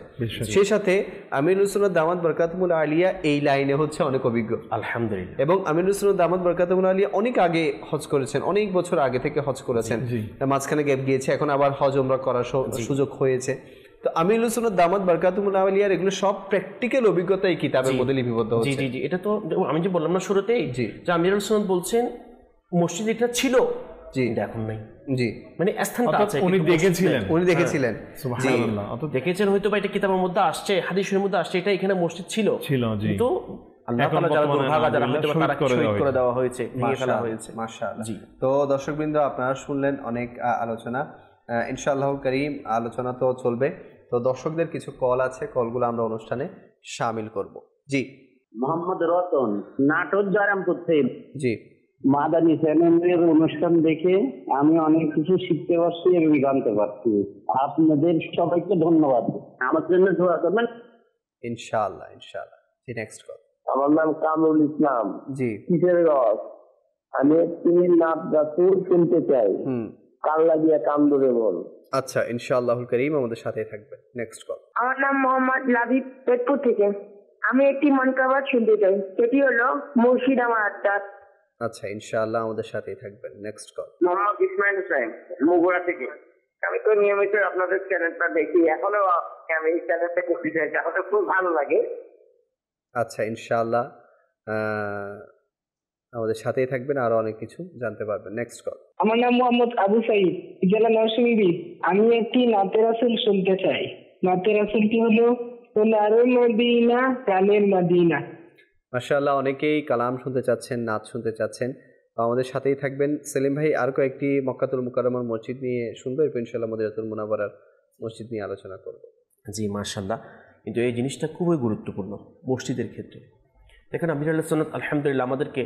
সেই সাথে আমিরুল সুন্নাত দামাত বারকাতুহুল আলিয়া এই লাইনে হচ্ছে অনেক অভিজ্ঞ আলহামদুলিল্লাহ। এবং আমিরুল সুন্নাত দামাত বারকাতুহুল আলিয়া অনেক আগে হজ করেছেন, অনেক বছর আগে থেকে হজ করেছেন, মাঝখানে গ্যাপ গিয়েছে, এখন আবার হজ উমরা করার সুযোগ হয়েছে। তো আমিরুল সুন্নাত দামাত বারকাতুহুল আলিয়ার এগুলো সব প্র্যাকটিক্যাল অভিজ্ঞতা এই কিতাবের মধ্যে লিপিবদ্ধ হচ্ছে। জি জি জি, এটা তো আমি যে বললাম না শুরুতেই যে আমিরুল সুন্নাত বলছেন মসজিদ এটা ছিল, জি এখন নাই, জি মানে স্থানটা আছে, উনি দেখেছিলেন, উনি দেখেছিলেন, সুবহানাল্লাহ, অত দেখেছেন হয়তো বা এটা কিতাবের মধ্যে আসছে, হাদিসের মধ্যে আসছে এটা এখানে মসজিদ ছিল, জি। তো আল্লাহ তাআলা যারা দুর্ভাগা যারা হয়তো তারা শহীদ করে দেওয়া হয়েছে, ভেঙে ফেলা হয়েছে। মাশাআল্লাহ। জি, তো দর্শকবৃন্দ আপনারা শুনলেন অনেক আলোচনা, ইনশাআল্লাহ কারীম আলোচনা তো চলবে। তো দর্শকদের কিছু কল আছে, কলগুলো আমরা অনুষ্ঠানে শামিল করব। জি, মোহাম্মদ রতন, নাটোর জয়রামপুর থেকে। জি, মাদানী চ্যানেলের অনুষ্ঠান দেখে আমি অনেক কিছু শিখতে পারছি এবং জানতে পারছি। আপনাদের সবাইকে ধন্যবাদ। আমার জন্য দোয়া করবেন ইনশাআল্লাহ ইনশাআল্লাহ। জি, নেক্সট কল। আমার নাম কামরুল ইসলাম, জি, কিশোরগঞ্জ। আমি একটি নাচ গাতুর শুনতে চাই, কাল লাগিয়া কান্দরে বল। আচ্ছা, ইনশাআল্লাহুল কারীম আমাদের সাথেই থাকবে। Next call. আমার নাম মোহাম্মদ লাবিব, পেটপুর থেকে। আমি একটি মনকাবাত শুনতে চাই, সেটি হলো মুর্শিদ আমার আত্মা। আচ্ছা, ইনশাআল্লাহ আমাদের সাথেই থাকবেন। Next call. মোহাম্মদ ইসমাইল হোসেন, বগুড়া থেকে। আমি তো নিয়মিত আপনাদের চ্যানেলটা দেখি, এখনো আমি এই চ্যানেলটা করতে চাই, তাহলে খুব ভালো লাগে। আচ্ছা, ইনশাআল্লাহ আমাদের সাথেই থাকবেন, আরো অনেক কিছু জানতে পারবেন। Next call. আমার নাম মোহাম্মদ আবু সাইদ, জেলা নরসিংদী। আমি একটি নাতে রাসূল শুনতে চাই। নাতে রাসূলটি হলো সোনার মদিনা, প্রাণের মদিনা। মাশাআল্লাহ, অনেকেই কালাম শুনতে চাচ্ছেন, নাচ শুনতে চাচ্ছেন, আমাদের সাথেই থাকবেন। সেলিম ভাই আর কয়েকটি মক্কাতুল মুকাররমার মসজিদ নিয়ে শুনবো, এরপর ইনশাআল্লাহ মদিনাতুল মুনাওয়ারার মসজিদ নিয়ে আলোচনা করব। জি মাশাআল্লাহ, কিন্তু এই জিনিসটা খুবই গুরুত্বপূর্ণ মসজিদের ক্ষেত্রে। দেখেন আমিরুল সুন্নাত আলহামদুলিল্লাহ আমাদেরকে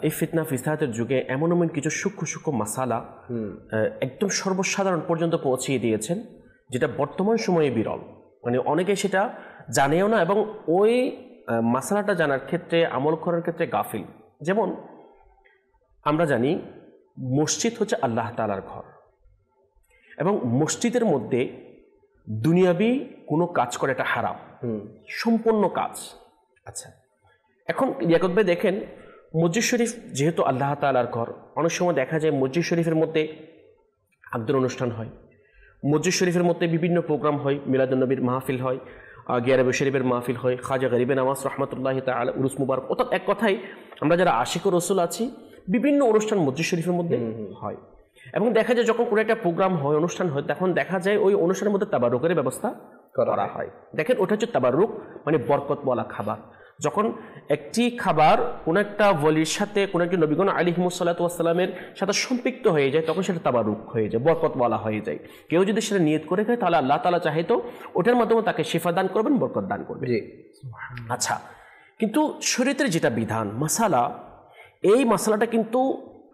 এই ফিতনা ফিসাহাতের যুগে এমন এমন কিছু সূক্ষ্ম সূক্ষ্ম মাসালা একদম সর্বসাধারণ পর্যন্ত পৌঁছিয়ে দিয়েছেন, যেটা বর্তমান সময়ে বিরল। মানে অনেকে সেটা জানেও না এবং ওই মাসালাটা জানার ক্ষেত্রে, আমল করার ক্ষেত্রে গাফিল। যেমন আমরা জানি মসজিদ হচ্ছে আল্লাহ তাআলার ঘর, এবং মসজিদের মধ্যে দুনিয়াবি কোনো কাজ করে এটা হারাম, সম্পূর্ণ কাজ। আচ্ছা, এখন ইয়াকুব ভাই দেখেন মসজিদ শরীফ যেহেতু আল্লাহ তাআলার ঘর, অনেক সময় দেখা যায় মসজিদ শরীফের মধ্যে আব্দুল অনুষ্ঠান হয়, মসজিদ শরীফের মধ্যে বিভিন্ন প্রোগ্রাম হয়, মিলাদুন নবীর মাহফিল হয়, গিয়ারবে শরীফের মাহফিল হয়, খাজা গরিবে নওয়াজ রহমতুল্লাহি তাআলা উরুস মুবারক। অর্থাৎ এক কথায় আমরা যারা আশিক রসুল আছি, বিভিন্ন অনুষ্ঠান মসজিদ শরীফের মধ্যে হয়। এবং দেখা যায় যখন কোনো একটা প্রোগ্রাম হয়, অনুষ্ঠান হয়, তখন দেখা যায় ওই অনুষ্ঠানের মধ্যে তাবারুকের ব্যবস্থা করা হয়। দেখেন ওটা হচ্ছে তাবারুক, মানে বরকতওয়ালা খাবার। যখন একটি খাবার কোনো একটা ওয়ালির সাথে, কোনো একটি নবীগণ আলাইহিমুস সালাতু ওয়াস সালামের সাথে সম্পৃক্ত হয়ে যায়, তখন সেটা তাবারুক হয়ে যায়, বরকতওয়ালা হয়ে যায়। কেউ যদি সেটা নিয়ত করে খায়, তাহলে আল্লাহ তাআলা চাইতো ওটার মাধ্যমে তাকে শিফা দান করবেন, বরকত দান করবেন। আচ্ছা, কিন্তু শরীয়তের যেটা বিধান মাসালা, এই মাসালাটা কিন্তু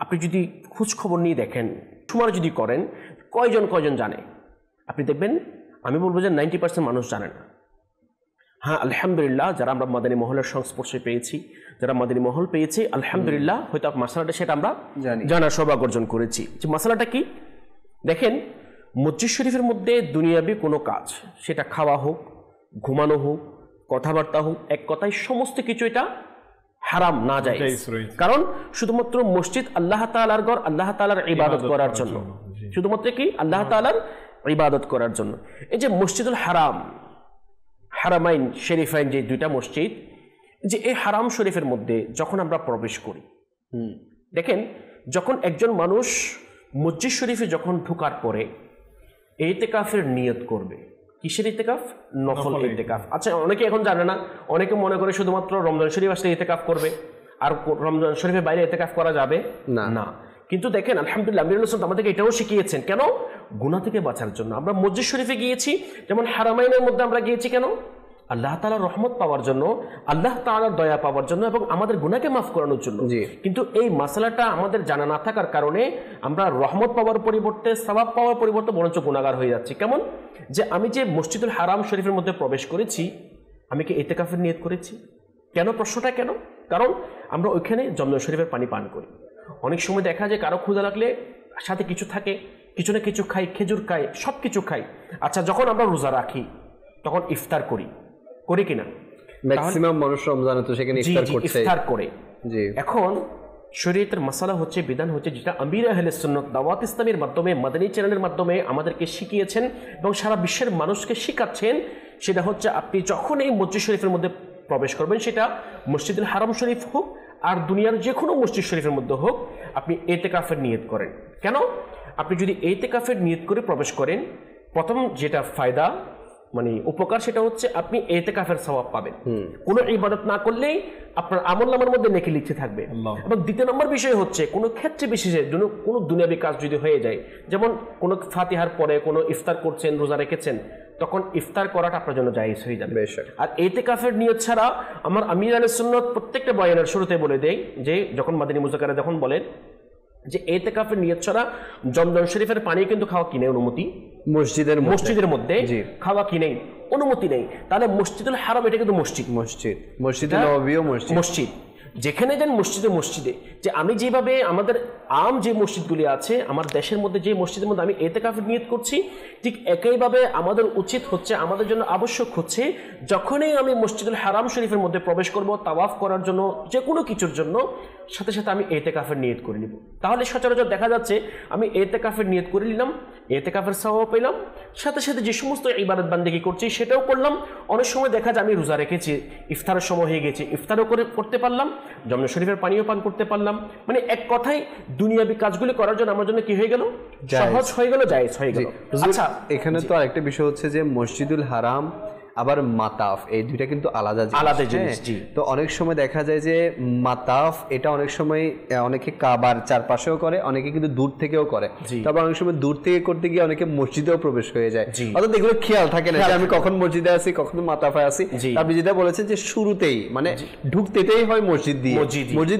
আপনি যদি খোঁজ খবর নিয়ে দেখেন, সুমার যদি করেন, কয়জন জানে, আপনি দেখবেন আমি বলবো যে 90% মানুষ জানে না। হ্যাঁ আলহামদুলিল্লাহ, যারা আমরা মাদানী মহলের সংস্পর্শে পেয়েছি, যারা মাদানী মহল পেয়েছি, আলহামদুলিল্লাহ হয়তো মাসালাটা সেটা আমরা জানার সৌভাগ্য অর্জন করেছি। যে মাসালাটা কি দেখেন, মসজিদ শরীফের মধ্যে দুনিয়াবি কোনো কাজ, সেটা খাওয়া হোক, ঘুমানো হোক, কথাবার্তা হোক, এক কথায় সমস্ত কিছু এটা হারাম, না যায়। কারণ শুধুমাত্র মসজিদ আল্লাহ তাআলার ঘর, আল্লাহ তাআলার ইবাদত করার জন্য, শুধুমাত্র কি আল্লাহ তাআলার ইবাদত করার জন্য। এই যে মসজিদুল হারাম, হারামাইন শরীফাইন, যে দুইটা মসজিদ, যে এই হারাম শরীফের মধ্যে যখন আমরা প্রবেশ করি, দেখেন যখন একজন মানুষ মসজিদ শরীফে যখন ঢোকার পরে ইতিকাফের নিয়ত করবে, কিসের ইতিকাফ? নফল ইতিকাফ। আচ্ছা, অনেকে এখন জানে না, অনেকে মনে করে শুধুমাত্র রমজান শরীফ আসলে ইতিকাফ করবে, আর রমজান শরীফের বাইরে ইতিকাফ করা যাবে না। কিন্তু দেখেন আলহামদুলিল্লাহ আমিরুল সুন্নাত আমাদেরকে এটাও শিখিয়েছেন, কেন? গুনাহ থেকে বাঁচার জন্য। আমরা মসজিদ শরীফে গিয়েছি, যেমন হারামাইনের মধ্যে আমরা গিয়েছি কেন? আল্লাহ তাআলার রহমত পাওয়ার জন্য, আল্লাহ তাআলার দয়া পাওয়ার জন্য এবং আমাদের গুনাহকে মাফ করানোর জন্য। কিন্তু এই মাসালাটা আমাদের জানা না থাকার কারণে আমরা রহমত পাওয়ার পরিবর্তে, সওয়াব পাওয়ার পরিবর্তে বরঞ্চ গুনাহগার হয়ে যাচ্ছি। কেমন? যে আমি যে মসজিদুল হারাম শরীফের মধ্যে প্রবেশ করেছি, আমি কি ইতিকাফের নিয়ত করেছি? কেন? প্রশ্নটা কেন? কারণ আমরা ওইখানে জমজম শরীফের পানি পান করি। অনেক সময় দেখা যায় কারো ক্ষুধা লাগলে সাথে কিছু থাকে, কিছু না কিছু খাই, খেজুর খাই, সব কিছু খাই। আচ্ছা, যখন আমরা রোজা রাখি তখন ইফতার করি কিনা? ম্যাক্সিমাম মানুষ রমজানে তো সেখানে ইফতার করে। জি, এখন শরীয়তের মাসালা হচ্ছে, বিধান হচ্ছে, যেটা আমির আহলে সুন্নাত দাওয়াত ইসলামের মাধ্যমে, মাদানী চ্যানেলের মাধ্যমে আমাদেরকে শিখিয়েছেন এবং সারা বিশ্বের মানুষকে শিখাচ্ছেন। সেটা হচ্ছে আপনি যখন এই মসজিদ শরীফের মধ্যে প্রবেশ করবেন, সেটা মসজিদুল হারাম শরীফ হোক আর দুনিয়ার যে কোনো মসজিদ শরীফের মধ্যে হোক, আপনি ইতিকাফের নিয়ত করেন। কেন? আপনি যদি ইতিকাফের নিয়ত করে প্রবেশ করেন, প্রথম যেটা ফায়দা মানে উপকার, সেটা হচ্ছে আপনি ইতিকাফের সওয়াব পাবেন। কোনো ইবাদত না করলেই আপনার আমলনামার মধ্যে নেকি লিখতে থাকবে। এবং দ্বিতীয় নম্বর বিষয় হচ্ছে, কোনো ক্ষেত্রে বিশেষে কোনো দুনিয়াবি কাজ যদি হয়ে যায়, যেমন কোনো ফাতিহার পরে কোনো ইফতার করছেন, রোজা রেখেছেন, তখন ইফতার করাটা আপনার জন্য জায়েজ হয়ে যাবে। আর ইতিকাফের নিয়ত ছাড়া আমার আমির আহলে সুন্নাত প্রত্যেকটা বয়ানের শুরুতে বলে দেয় যে, যখন মাদানী মুযাক্কারা যখন বলেন যে ইতিকাফের নিয়ত ছাড়া জমজম শরীফের পানি কিন্তু খাওয়া কিনে অনুমতি, মসজিদের মধ্যে খাওয়া কিনে অনুমতি নেই। তাহলে মসজিদুল হারাম এটা কিন্তু মসজিদ নববীও মসজিদ। যেখানে যান মসজিদে যে আমি যেভাবে আমাদের আম যে মসজিদগুলি আছে আমার দেশের মধ্যে, যে মসজিদের মধ্যে আমি ইতিকাফের নিয়ত করছি, ঠিক একইভাবে আমাদের উচিত হচ্ছে, আমাদের জন্য আবশ্যক হচ্ছে, যখনই আমি মসজিদুল হারাম শরীফের মধ্যে প্রবেশ করব তাওয়াফ করার জন্য, যে কোনো কিছুর জন্য, সাথে সাথে আমি ইতিকাফের নিয়ত করে নিব। তাহলে সচরাচর দেখা যাচ্ছে আমি ইতিকাফের নিয়ত করে নিলাম, ইতিকাফের সওয়াব পেলাম, সাথে সাথে যে সমস্ত ইবাদত বান্দেগি করছি সেটাও করলাম। অনেক সময় দেখা যায় আমি রোজা রেখেছি, ইফতারের সময় হয়ে গেছে, ইফতারও করতে পারলাম, জমজম শরীফের পানিও পান করতে পারলাম। মানে এক কথায় দুনিয়াবি কাজগুলি করার জন্য আমার জন্য কি হয়ে গেল? সহজ হয়ে গেল, জায়েজ হয়ে গেল। আচ্ছা, এখানে তো আরেকটা বিষয় হচ্ছে যে মসজিদুল হারাম আবার মাতাফ, এই দুইটা কিন্তু আলাদা জিনিস। তো অনেক সময় দেখা যায় যে মাতাফ এটা অনেক সময় অনেকে কাবার চারপাশেও করে, অনেকে কিন্তু দূর থেকেও করে। তারপর অনেক সময় দূর থেকে করতে গিয়ে অনেকে মসজিদেও প্রবেশ হয়ে যায়, অর্থাৎ এগুলো খেয়াল থাকে না যে আমি কখন মসজিদে আছি, কখন মাতাফে আছি। আপনি যেটা বলেছেন যে শুরুতেই মানে ঢুকতেই হয় মসজিদ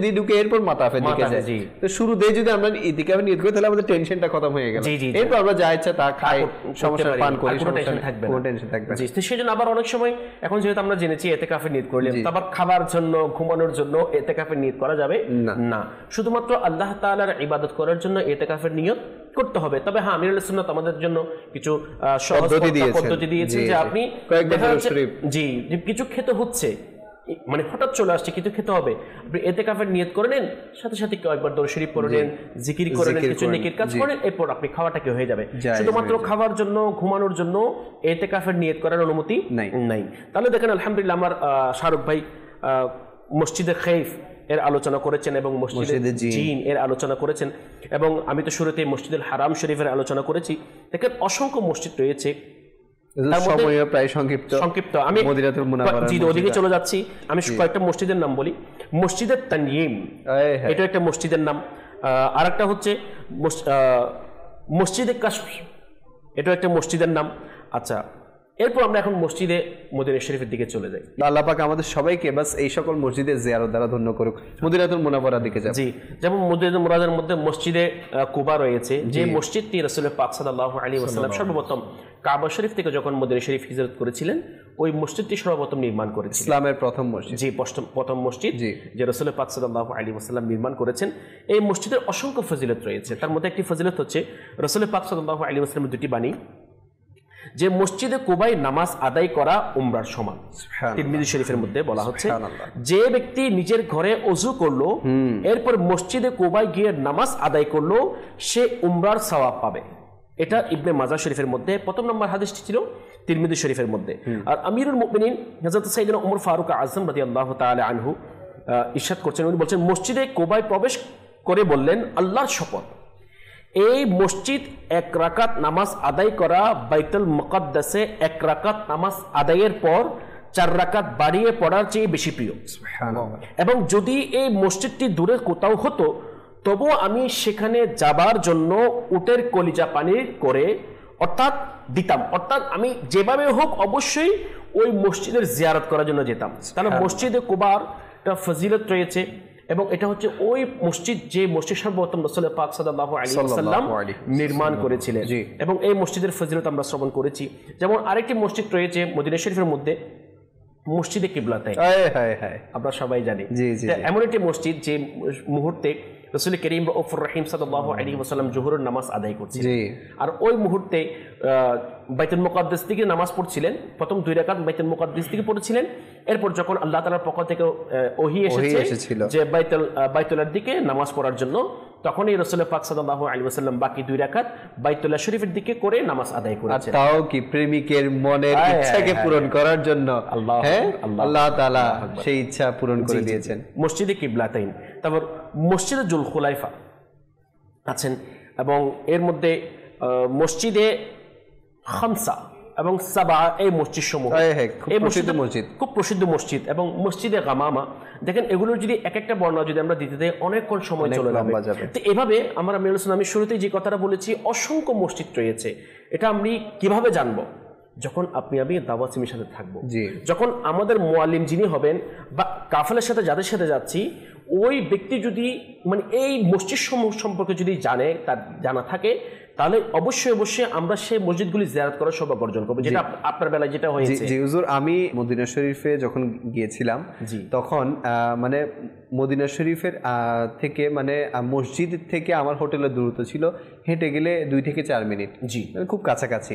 দিয়ে ঢুকে এরপর মাতাফের দিকে যায়। তো শুরুতেই যদি আমরা ইতিকাফে নিয়ত করি তাহলে আমাদের টেনশনটা খতম হয়ে গেল, এরপর আমরা যা ইচ্ছা তা খাই, সমস্যা পান করি, কোনো টেনশন থাকবে না। সেজন্য আবার অনেক সময় এখন যেহেতু আমরা জেনেছি ইতিকাফের নিয়ত করলে, আবার খাবার জন্য, ঘুমানোর জন্য ইতিকাফের নিয়ত করা যাবে না। শুধুমাত্র আল্লাহ তাআলার ইবাদত করার জন্য ইতিকাফের নিয়ত করতে হবে। তবে হ্যাঁ, আমির আহলে সুন্নাত আমাদের জন্য কিছু সহজ পদ্ধতি দিয়েছেন যে আপনি কিছু খেতে হচ্ছে, মানে হঠাৎ চলে আসছে কিছু খেতে হবে, আপনি ইতিকাফের নিয়ত করে নেন, সাথে সাথে কয়েকবার দরুদ শরীফ পড়ে নেন, জিকির করে নেন, কিছু নেকির কাজ করেন, এরপর আপনি খাওয়াটা কি হয়ে যাবে। শুধুমাত্র খাওয়ার জন্য, ঘুমানোর জন্য ইতিকাফের নিয়ত করার অনুমতি নাই। তাহলে দেখেন আলহামদুলিল্লাহ আমার শাহরুখ ভাই মসজিদে খাইফ এর আলোচনা করেছেন এবং মসজিদে জিন এর আলোচনা করেছেন, এবং আমি তো শুরুতে মসজিদুল হারাম শরীফের আলোচনা করেছি। দেখেন অসংখ্য মসজিদ রয়েছে, প্রায় সংক্ষিপ্ত আমি ওদিকে চলে যাচ্ছি। আমি কয়েকটা মসজিদের নাম বলি। মসজিদে তানঈম, এটা একটা মসজিদের নাম। আর একটা হচ্ছে মসজিদে কাশফ, এটা একটা মসজিদের নাম। আচ্ছা, এরপর আমরা এখন মসজিদে মদিনা শরীফের দিকে চলে যাই। আল্লাহ পাক আমাদের সবাইকে বাস এই সকল মসজিদে জিয়ারত দ্বারা ধন্য করুক। মদিনাতুল মুনাওয়ারার দিকে যাব। জি, যেমন মদিনাতুল মুনাওয়ারার মধ্যে মসজিদে কুবা রয়েছে, যে মসজিদটি রাসূল পাক সাল্লাল্লাহু আলাইহি ওয়াসাল্লাম সর্বপ্রথম কাবা শরীফ থেকে যখন মদিনা শরীফ হিজরত করেছিলেন, ওই মসজিদটি সর্বপ্রথম নির্মাণ করেছিলেন, ইসলামের প্রথম মসজিদ। জি, প্রথম মসজিদ যে রাসূল পাক সাল্লাল্লাহু আলাইহি ওয়াসাল্লাম নির্মাণ করেছেন। এই মসজিদের অসংখ্য ফজিলত রয়েছে। তার মধ্যে একটি ফজিলত হচ্ছে রাসূল পাক সাল্লাল্লাহু আলাইহি ওয়াসাল্লামের দুটি বাণী, যে মসজিদে কুবায় নামাজ আদায় করা উমরার সমান। তিরমিজি শরীফের মধ্যে বলা হচ্ছে, যে ব্যক্তি নিজের ঘরে ওযু করলো, এরপর মসজিদে কুবায় গিয়ে নামাজ আদায় করলো, সে উমরার সওয়াব পাবে। এটা ইবনে মাজাহ শরীফের মধ্যে প্রথম নম্বর হাদিসটি ছিল তিরমিজি শরীফের মধ্যে। আর আমিরুল মুমিনিন হযরত সাইয়েদনা ওমর ফারুক আযম রাদিয়াল্লাহু তাআলা আনহু ইরশাদ করছেন, উনি বলছেন, মসজিদে কুবায় প্রবেশ করে বললেন, আল্লাহর শপথ, এই মসজিদ এক রাকাত নামাজ আদায় করা বাইতুল মুকাদ্দাসে এক রাকাত নামাজ আদায়ের পর 4 রাকাত বাড়িয়ে পড়ার চেয়ে বেশি প্রিয়। এবং যদি এই মসজিদটি দূরে কোথাও হতো, তবুও আমি সেখানে যাবার জন্য উটের কলিজা পানি করে অর্থাৎ দিতাম। অর্থাৎ আমি যেভাবে হোক অবশ্যই ওই মসজিদের জিয়ারত করার জন্য যেতাম। তাহলে মসজিদে কুবার একটা ফজিলত রয়েছে, এবং এটা হচ্ছে ওই মসজিদ যে মসজিদ সর্বপ্রথম রাসূল পাক সাল্লাল্লাহু আলাইহি ওয়াসাল্লাম নির্মাণ করেছিলেন, এবং এই মসজিদের ফজিলত আমরা শ্রবণ করেছি। যেমন আরেকটি মসজিদ রয়েছে মদিনা শরীফের মধ্যে, মসজিদে কিবলাতাইন, আমরা সবাই জানি। এমন একটি মসজিদ যে মুহূর্তে রাসূল করিম রাউফুর রহিম সাল্লাল্লাহু আলাইহি ওয়াসাল্লাম জোহরের নামাজ আদায় করছিলেন, আর ওই মুহূর্তে বাইতুল মুকাদ্দাস থেকে নামাজ পড়ছিলেন। প্রথম 2 রাকাত বাইতুল মুকাদ্দাস থেকে পড়েছিলেন, এরপর যখন আল্লাহ তাআলার পক্ষ থেকে ওহী এসেছিল যে বাইতুল্লাহর দিকে নামাজ পড়ার জন্য, তখনই রাসূল পাক সাল্লাল্লাহু আলাইহি ওয়াসাল্লাম বাকি 2 রাকাত বাইতুল্লাহ শরীফের দিকে করে নামাজ আদায় করেছেন। তাও কি প্রেমিকের মনের ইচ্ছাকে পূরণ করার জন্য আল্লাহ তাআলা সেই ইচ্ছা পূরণ করে দিয়েছেন। মসজিদে কিবলাতাইন, তারপর মসজিদে জুল খুলাইফা আছেন, এবং এর মধ্যে মসজিদে খামসা এবং সাবা, এই মসজিদ সমূহ খুব প্রসিদ্ধ মসজিদ, এবং মসজিদে গামামা। দেখেন এগুলোর যদি এক একটা বর্ণনা যদি আমরা দিতে দেই অনেকক্ষণ সময় চলে যাবে। তো এভাবে আমি শুরুতেই যে কথাটা বলেছি, অসংখ্য মসজিদ রয়েছে। এটা আমি কিভাবে জানবো? যখন আপনি আমি দাওয়াত ইসলামের সাথে থাকবো, যখন আমাদের মুআল্লিম যিনি হবেন বা কাফেলার সাথে যাদের সাথে যাচ্ছি, ওই ব্যক্তি যদি মানে এই মসজিদ সমূহ সম্পর্কে যদি তার জানা থাকে, তাহলে অবশ্যই আমরা সেই মসজিদগুলি জিয়ারত করার সৌভাগ্য অর্জন করবো, যেটা আপনার বেলায় যেটা হয়েছে। জি হুজুর, আমি মদিনা শরীফে যখন গিয়েছিলাম তখন মানে মদিনা শরীফের থেকে মানে মসজিদ থেকে আমার হোটেলের দূরত্ব ছিল হেঁটে গেলে 2 থেকে 4 মিনিট, খুব কাছাকাছি।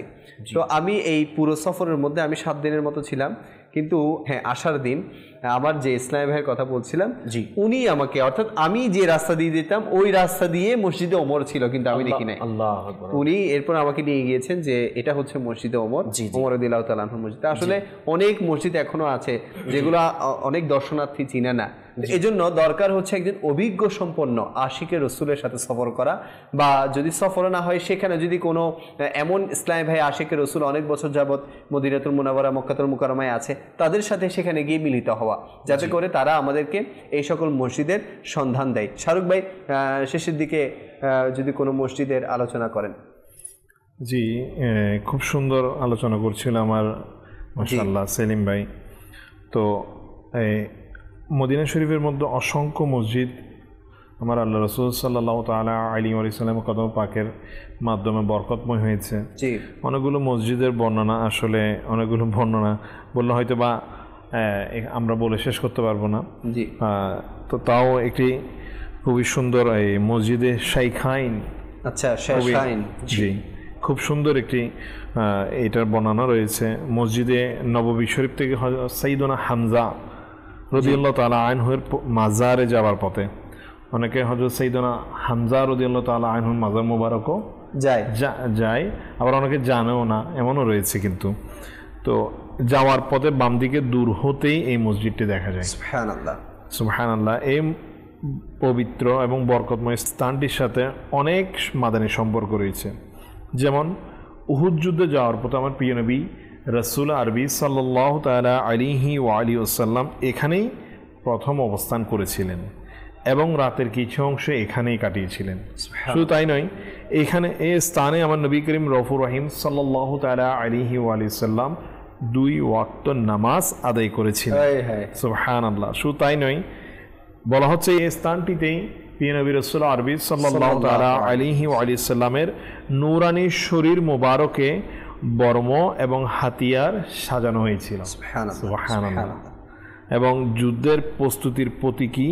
তো আমি এই পুরো সফরের মধ্যে আমি 7 দিনের মতো ছিলাম, কিন্তু হ্যাঁ আসার দিন আমার যে ইসলামী ভাইয়ের কথা বলছিলাম, উনি আমাকে, অর্থাৎ আমি যে রাস্তা দিয়ে দিতাম ওই রাস্তা দিয়ে মসজিদে ওমর ছিল, কিন্তু আমি দেখি নাই। উনি এরপর আমাকে নিয়ে গিয়েছেন যে এটা হচ্ছে মসজিদে ওমর রাদিয়াল্লাহু তাআলা আনহু মসজিদ। আসলে অনেক মসজিদ এখনো আছে যেগুলো অনেক দর্শনার্থী চিনে না। এজন্য দরকার হচ্ছে একজন অভিজ্ঞ সম্পন্ন আশিকে রসুলের সাথে সফর করা, বা যদি সফর না হয় সেখানে যদি কোনো এমন ইসলামী ভাই আশিকে রসুল অনেক বছর যাবত মদিনাতুল মুনাওয়ারা মক্কাতুল মুকাররমায় আছে, তাদের সাথে সেখানে গিয়ে মিলিত হওয়া, যাতে করে তারা আমাদেরকে এই সকল মসজিদের সন্ধান দেয়। শাহরুখ ভাই, শেষের দিকে যদি কোনো মসজিদের আলোচনা করেন। জি, খুব সুন্দর আলোচনা করছিল আমার মাশাআল্লাহ সেলিম ভাই। তো মদিনা শরীফের মধ্যে অসংখ্য মসজিদ আমার আল্লাহ রাসূল সাল্লাল্লাহু তাআলা আলাইহি ওয়াসাল্লাম কদম পাকের মাধ্যমে বরকতময় হয়েছে। অনেকগুলো মসজিদের বর্ণনা, আসলে অনেকগুলো বর্ণনা বললে হয়তো বা আমরা বলে শেষ করতে পারবো না। তো তাও একটি খুবই সুন্দর এই মসজিদে শাইখাইন, জি খুব সুন্দর একটি এটার বর্ণনা রয়েছে। মসজিদে নববী শরীফ থেকে সাইয়্যিদুনা হামজা রাদিয়াল্লাহু তাআলা আনহুর মাজারে যাওয়ার পথে অনেকে হযরত সাইয়্যিদুনা হামজা রাদিয়াল্লাহু তাআলা আনহুর মাজার মুবারকও যায়, আবার অনেকে জানেও না, এমনও রয়েছে। কিন্তু তো যাওয়ার পথে বাম দিকে দূর হতেই এই মসজিদটি দেখা যায়। সুবহানাল্লাহ সুবহানাল্লাহ। এই পবিত্র এবং বরকতময় স্থানটির সাথে অনেক মাদানী সম্পর্ক রয়েছে। যেমন উহুদ যুদ্ধে যাওয়ার পথে আমার প্রিয় নবী রাসূল আরবি সাল্লাল্লাহু তাআলা আলাইহি ওয়া আলিহি ওয়াসাল্লাম এখানেই প্রথম অবস্থান করেছিলেন এবং রাতের কিছু অংশ এখানেই কাটিয়েছিলেন। শুধু তাই নয়, এখানে এই স্থানে আমার নবী করিম রাউফুর রহিম সাল্লাল্লাহু তাআলা আলাইহি ওয়া আলিহি ওয়াসাল্লাম 2 ওয়াক্ত নামাজ আদায় করেছিলেন। সুবহানাল্লাহ। শুধু তাই নয়, বলা হচ্ছে এই স্থানটিতেই প্রিয় নবী রাসূল আরবি সাল্লাল্লাহু তাআলা আলাইহি ওয়া আলিহি ওয়াসাল্লামের নূরানী শরীর মোবারকে বর্ম এবং হাতিয়ার সাজানো হয়েছিল। সুবহানাল্লাহ। এবং যুদ্ধের প্রস্তুতির প্রতীকী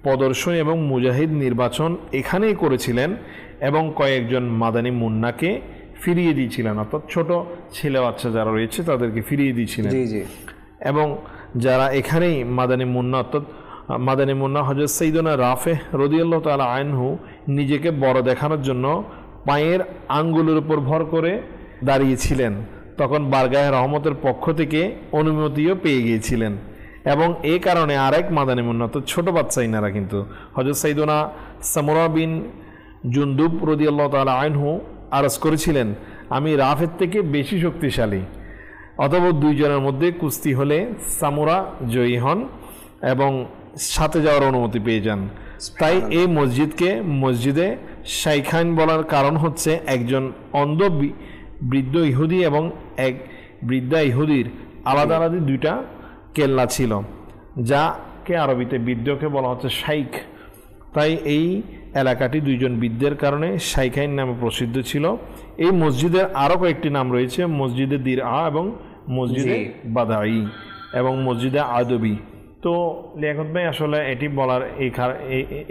প্রদর্শনী এবং মুজাহিদ নির্বাচন এখানেই করেছিলেন, এবং কয়েকজন মাদানী মুন্নাকে ফিরিয়ে দিয়েছিলেন, অর্থাৎ ছোট ছেলে বাচ্চা যারা রয়েছে তাদেরকে ফিরিয়ে দিয়েছিলেন। এবং যারা এখানেই মাদানী মুন্না, অর্থাৎ মাদানী মুন্না হযরত সাইয়্যিদুনা রাফে রাদিয়াল্লাহু তাআলা আনহু নিজেকে বড় দেখানোর জন্য পায়ের আঙ্গুলের উপর ভর করে দাঁড়িয়েছিলেন, তখন বারগাহে রহমতের পক্ষ থেকে অনুমতিও পেয়ে গিয়েছিলেন। এবং এই কারণে আরেক মাদানী মুন্না, তো ছোট বাচ্চা ইনারা, কিন্তু হযরত সাইয়্যিদুনা সামুরা বিন জুনদুব রাদিয়াল্লাহু তাআলা আনহু আরজ করেছিলেন, আমি রাফের থেকে বেশি শক্তিশালী, অথবা 2 জনের মধ্যে কুস্তি হলে সামুরা জয়ী হন এবং সাথে যাওয়ার অনুমতি পেয়ে যান। তাই এই মসজিদকে মসজিদে শাইখাইন বলার কারণ হচ্ছে একজন অন্ধ বৃদ্ধ ইহুদি এবং এক বৃদ্ধা ইহুদির আলাদা আলাদা দুইটা কেল্লা ছিল, যাকে আরবিতে বৃদ্ধকে বলা হচ্ছে শাইখ। তাই এই এলাকাটি দুইজন বৃদ্ধের কারণে শাইখাইন নামে প্রসিদ্ধ ছিল। এই মসজিদের আরও কয়েকটি নাম রয়েছে, মসজিদে দিরআ এবং মসজিদে বাদাই এবং মসজিদে আদবি। তো লিয়াকত ভাই আসলে এটি বলার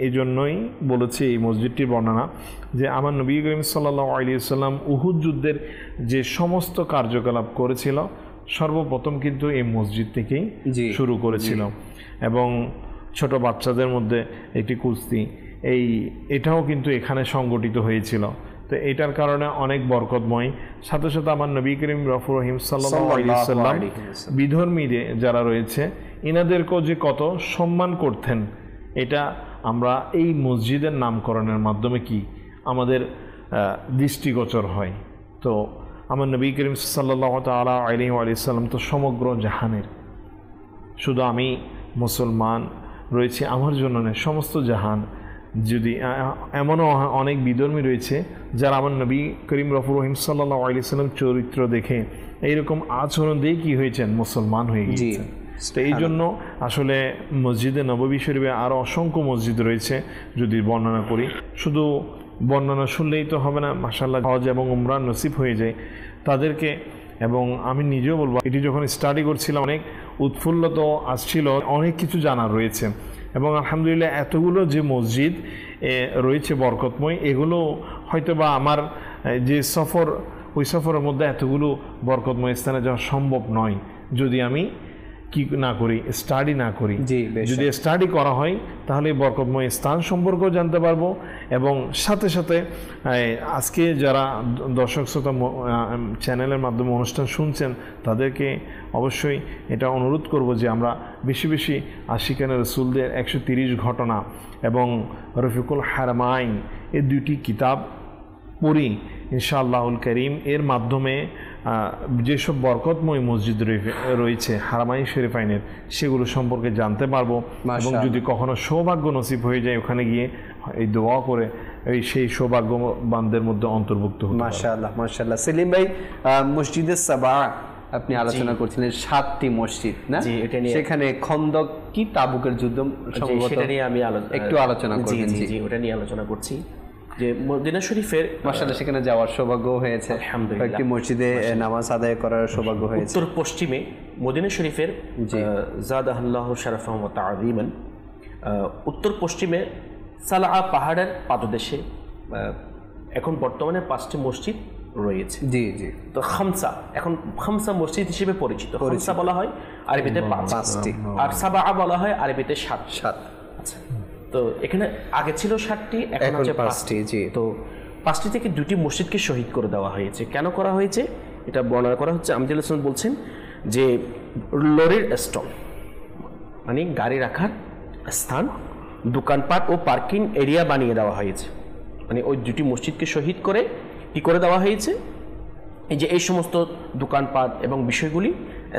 এই জন্যই বলেছি এই মসজিদটির বর্ণনা, যে আমার নবী করিম সাল্লাল্লাহু আলাইহি ওয়াসাল্লাম উহুদ যুদ্ধের যে সমস্ত কার্যকলাপ করেছিল সর্বপ্রথম কিন্তু এই মসজিদ থেকেই শুরু করেছিল। এবং ছোট বাচ্চাদের মধ্যে একটি কুস্তি এটাও কিন্তু এখানে সংগঠিত হয়েছিল। তো এটার কারণে অনেক বরকতময়। সাথে সাথে আমার নবী করিম রফুর রহিম সাল্লাল্লাহু আলাইহি ওয়াসাল্লাম বিধর্মীদের যারা রয়েছে ইনাদেরকেও যে কত সম্মান করতেন, এটা আমরা এই মসজিদের নামকরণের মাধ্যমে কি আমাদের দৃষ্টিগোচর হয়। তো আমার নবী করিম সাল্লাল্লাহু তাআলা আলাইহি ওয়াসাল্লাম তো সমগ্র জাহানের, শুধু আমি মুসলমান রয়েছে আমার জন্য নয়, সমস্ত জাহান। যদি এমনও অনেক বিধর্মী রয়েছে যারা আমার নবী করিম রফুর রহিম সাল্লাল্লাহু আলাইহি ওয়াসাল্লাম চরিত্র দেখে এইরকম আচরণ দিয়ে কি হয়েছেন, মুসলমান হয়ে গিয়েছেন। তো এই জন্য আসলে মসজিদে নববী শরীফে আরও অসংখ্য মসজিদ রয়েছে। যদি বর্ণনা করি, শুধু বর্ণনা শুনলেই তো হবে না, মাশাআল্লাহ হজ এবং উমরা নসিব হয়ে যায় তাদেরকে। এবং আমি নিজেও বলবো, এটি যখন স্টাডি করছিলাম অনেক উৎফুল্লত আসছিল, অনেক কিছু জানার রয়েছে। এবং আলহামদুলিল্লাহ এতগুলো যে মসজিদ রয়েছে বরকতময়, এগুলো হয়তো বা আমার যে সফর, ওই সফরের মধ্যে এতগুলো বরকতময় স্থানে যাওয়া সম্ভব নয় যদি আমি কি না করি, স্টাডি না করি। যদি স্টাডি করা হয় তাহলে বরকতময় স্থান সম্পর্কেও জানতে পারবো। এবং সাথে সাথে আজকে যারা দর্শক শ্রোতা চ্যানেলের মাধ্যমে অনুষ্ঠান শুনছেন তাদেরকে অবশ্যই এটা অনুরোধ করব যে আমরা বেশি বেশি আশিকানে রসুলদের 130 ঘটনা এবং রফিকুল হারমাইন এই দুইটি কিতাব পড়ি ইনশাআল্লাহুল করিম। এর মাধ্যমে যেসব বরকতময় মসজিদ রয়েছে হারামাইন শরীফাইনের, সেগুলো সম্পর্কে জানতে পারবো। এবং যদি কখনো সৌভাগ্য নসিব হয়ে যায় ওখানে গিয়ে এই দোয়া করে সেই সৌভাগ্যবানদের মধ্যে অন্তর্ভুক্ত হতে। মাশাআল্লাহ মাশাআল্লাহ। সেলিম ভাই, মসজিদে সাবা আপনি আলোচনা করছিলেন, 7টি মসজিদ না, সেখানে খন্দক কি তাবুকের যুদ্ধ সেটা নিয়ে আমি একটু আলোচনা করবেন? জি, ওটা নিয়ে আলোচনা করছি যে মদিনা শরীফের মাশাআল্লাহ সেখানে যাওয়ার সৌভাগ্য হয়েছে, আলহামদুলিল্লাহ একটি মসজিদে নামাজ আদায় করার সৌভাগ্য হয়েছে। উত্তর পশ্চিমে মদিনা শরীফের জাদাহাল্লাহু শারাফাহু ওয়া তা'যীমান, উত্তর পশ্চিমে সালা পাহাড়ের পাদদেশে এখন বর্তমানে 5টি মসজিদ রয়েছে। জি জি। তো খামসা, এখন খামসা মসজিদ হিসেবে পরিচিত। খামসা বলা হয় আরবিতে 5টি, আর সাবা বলা হয় আরবিতে 7। আচ্ছা, তো এখানে আগে ছিল 7টি, এখন হচ্ছে 5টি। জি। তো 5টি থেকে 2টি মসজিদকে শহীদ করে দেওয়া হয়েছে। কেন করা হয়েছে এটা বর্ণনা করা হচ্ছে। আমজাদ হোসেন বলছেন যে লরির স্টল মানে গাড়ি রাখার স্থান, দোকানপাট ও পার্কিং এরিয়া বানিয়ে দেওয়া হয়েছে। মানে ওই 2টি মসজিদকে শহীদ করে কি করে দেওয়া হয়েছে, এই যে এই সমস্ত দোকানপাট এবং বিষয়গুলি,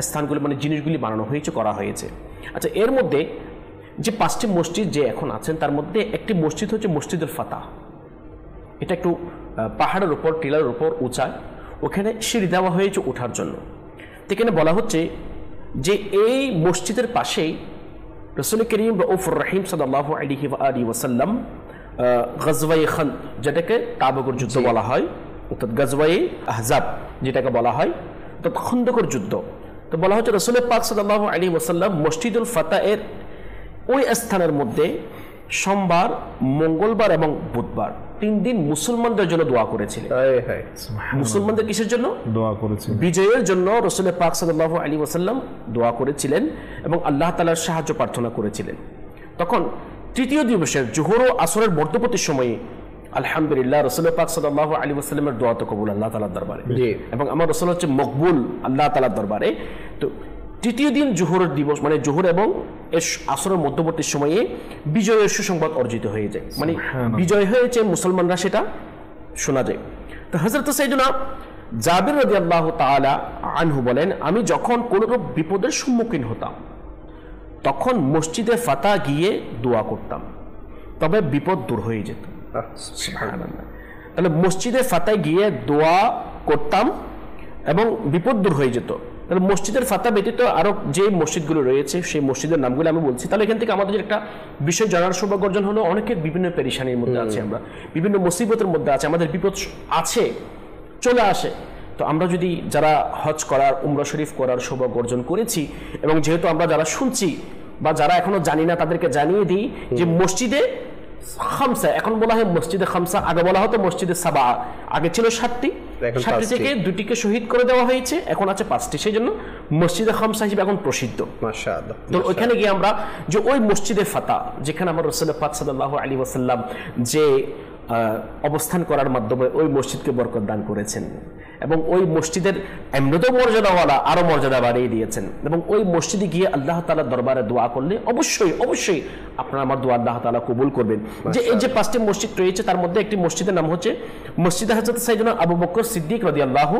স্থানগুলি, মানে জিনিসগুলি বানানো হয়েছে, করা হয়েছে। আচ্ছা, এর মধ্যে যে 5টি মসজিদ যে এখন আছেন তার মধ্যে একটি মসজিদ হচ্ছে মসজিদুল ফাতাহ। এটা একটু পাহাড়ের উপর, টিলার উপর উঁচায়, ওখানে সিঁড়ি দেওয়া হয়েছে ওঠার জন্য। তো এখানে বলা হচ্ছে যে এই মসজিদের পাশেই রাসূল করিম রাউফুর রহিম সাল্লাল্লাহু আলাইহি ওয়াসাল্লাম গজওয়ায়ে খান্দ, যেটাকে তাবুকের যুদ্ধ বলা হয়, অর্থাৎ গজওয়ায়ে আহজাব যেটাকে বলা হয়, তো খন্দকের যুদ্ধ। তো বলা হচ্ছে রাসূল পাক সাল্লাল্লাহু আলাইহি ওয়াসাল্লাম মসজিদুল ফাতাহ এর ওই স্থানের মধ্যে সোমবার, মঙ্গলবার এবং বুধবার 3 দিন মুসলমানদের জন্য দোয়া করেছিলেন। মুসলমানদের কিসের জন্য দোয়া করেছিলেন? বিজয়ের জন্য রাসূল পাক সাল্লাল্লাহু আলাইহি ওয়াসাল্লাম দোয়া করেছিলেন এবং আল্লাহ তাআলার সাহায্য প্রার্থনা করেছিলেন। তখন তৃতীয় দিবসের জোহর ও আসরের মধ্যবর্তী সময়ে আলহামদুলিল্লাহ রাসূল পাক সাল্লাল্লাহু আলাইহি ওয়াসাল্লামের দোয়া তো কবুল আল্লাহ তাআলার দরবারে, এবং আমার রাসূল হচ্ছে মকবুল আল্লাহ তাআলার দরবারে। তো তৃতীয় দিন জোহরের দিবস, মানে জোহর এবং আসরের মধ্যবর্তী সময়ে বিজয়ের সুসংবাদ অর্জিত হয়ে যায়, মানে বিজয় হয়েছে মুসলমানরা, সেটা শোনা যায়। তো হযরত সাইয়েদনা জাবির রাদিয়াল্লাহু তাআলা আনহু বলেন, আমি যখন কোনো বিপদের সম্মুখীন হতাম তখন মসজিদে ফাতাহ গিয়ে দোয়া করতাম, তবে বিপদ দূর হয়ে যেত। সুবহানাল্লাহ। তাহলে মসজিদে ফাতাহ গিয়ে দোয়া করতাম এবং বিপদ দূর হয়ে যেত। তাহলে মসজিদের ফাতা ব্যতীত আরো যে মসজিদগুলো রয়েছে সেই মসজিদের নামগুলো আমি বলছি। তাহলে এখান থেকে আমাদের একটা বিষয় জানার সৌভাগ্য অর্জন হলো, অনেকের বিভিন্ন পেরেশানির মধ্যে আছে, আমরা বিভিন্ন মুসিবতের মধ্যে আছে, আমাদের বিপদ আছে, চলে আসে। তো আমরা যদি যারা হজ করার, উমরা শরীফ করার সৌভাগ্য অর্জন করেছি, এবং যেহেতু আমরা যারা শুনছি বা যারা এখনো জানি না তাদেরকে জানিয়ে দিই যে মসজিদে খামসা, এখন বলা হয় মসজিদে খামসা, আগে বলা হতো মসজিদে সাবা। আগে ছিল 7টি, 7টি থেকে 2টিকে শহীদ করে দেওয়া হয়েছে, এখন আছে 5টি। সেই জন্য মসজিদে খামসা হিসেবে এখন প্রসিদ্ধ। মাশাআল্লাহ। তো ওইখানে গিয়ে আমরা যে ওই মসজিদে ফাতা, যেখানে আমার রাসূল পাক সাল্লাল্লাহু আলাইহি ওয়াসাল্লাম যে অবস্থান করার মাধ্যমে ওই মসজিদকে বরকত দান করেছেন, এবং ওই মসজিদের এমনিতেও মর্যাদাওয়ালা আরো মর্যাদা বাড়িয়ে দিয়েছেন, এবং ওই মসজিদে গিয়ে আল্লাহ তাআলার দরবারে দোয়া করলে অবশ্যই অবশ্যই আপনারা আমার দোয়া আল্লাহ তাআলা কবুল করবেন। যে এই যে 5টি মসজিদ রয়েছে তার মধ্যে একটি মসজিদের নাম হচ্ছে মসজিদে হযরত সাইয়েদনা আবু বকর সিদ্দিক রাদিয়াল্লাহু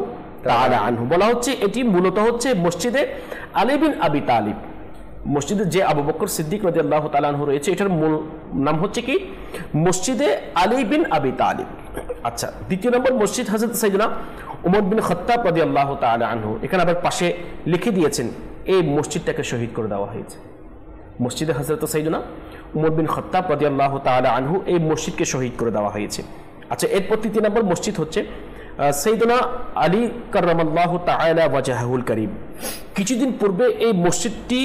তাআলা আনহু। বলা হচ্ছে এটি মূলত হচ্ছে মসজিদে আলী বিন আবি তালিব। মসজিদে যে আবু বকর সিদ্দিক রাদিয়াল্লাহু তাআলা আনহু রয়েছে এটার মূল নাম হচ্ছে কি মসজিদে আলী বিন আবি তালিব। আচ্ছা, দ্বিতীয় নম্বর মসজিদ হযরত সাইয়েদনা উমর বিন খাত্তাব রাদিয়াল্লাহু তাআলা আনহু। এখানে আবার পাশে লিখে দিয়েছেন এই মসজিদটাকে শহীদ করে দেওয়া হয়েছে। মসজিদে হযরত সাইয়েদনা উমর বিন খাত্তাব রাদিয়াল্লাহু তাআলা আনহু, এই মসজিদকে শহীদ করে দেওয়া হয়েছে। আচ্ছা, এরপর তৃতীয় নম্বর মসজিদ হচ্ছে সাইয়েদনা আলী কাররামাল্লাহু তাআলা ওয়াজহাহুল কারীম। কিছুদিন পূর্বে এই মসজিদটি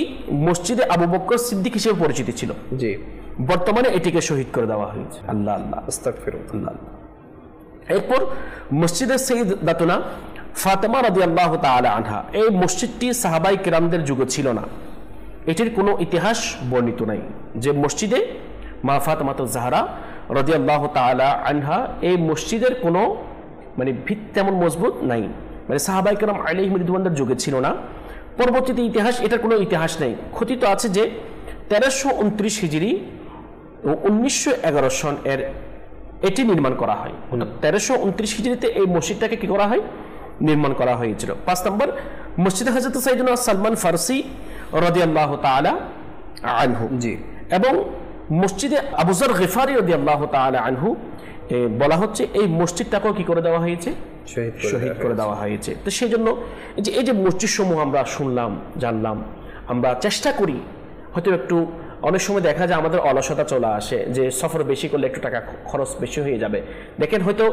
মসজিদে আবু বকর সিদ্দিক হিসেবে পরিচিত ছিল, জি, বর্তমানে এটিকে শহীদ করে দেওয়া হয়েছে। আল্লাহ আল্লাহ, আস্তাগফিরুল্লাহ। এরপর মসজিদে সাইয়্যিদাতুনা ফাতেমা রাদিয়াল্লাহু তাআলা আনহা, এই মসজিদটি সাহাবায়ে কিরামদের যুগে ছিল না, এটির কোনো ইতিহাস বর্ণিত নাই। যে মসজিদে মা ফাতেমাতুজ জাহরা রাদিয়াল্লাহু তাআলা আনহা, এই মসজিদের কোনো মানে ভিত তেমন মজবুত নাই, মানে সাহাবায়ে কিরাম আলাইহিম রিদওয়ানদের যুগে ছিল না। পরবর্তীতে ইতিহাস, এটার কোনো ইতিহাস নেই। কথিত আছে যে 1329 হিজরি ও 1911 সন এর এটি নির্মাণ করা হয়। 1329 হিজরিতে এই মসজিদটাকে কি করা হয়, নির্মাণ করা হয়েছিল। 5 নম্বর মসজিদে হযরত সাইয়েদনা সালমান ফারসি রাদিয়াল্লাহু তাআলা আনহু, জি, এবং মসজিদে আবু যর গিফারি রাদিয়াল্লাহু তাআলা আনহু, বলা হচ্ছে এই মসজিদটাকেও কি করে দেওয়া হয়েছে, শহীদ করে দেওয়া হয়েছে। তো সেই জন্য এই যে মসজিদ সমূহ আমরা শুনলাম, জানলাম, আমরা চেষ্টা করি, হয়তো একটু অনেক সময় দেখা যায় আমাদের অলসতা চলে আসে যে সফর বেশি করলে একটু টাকা খরচ বেশি হয়ে যাবে। দেখেন হয়তো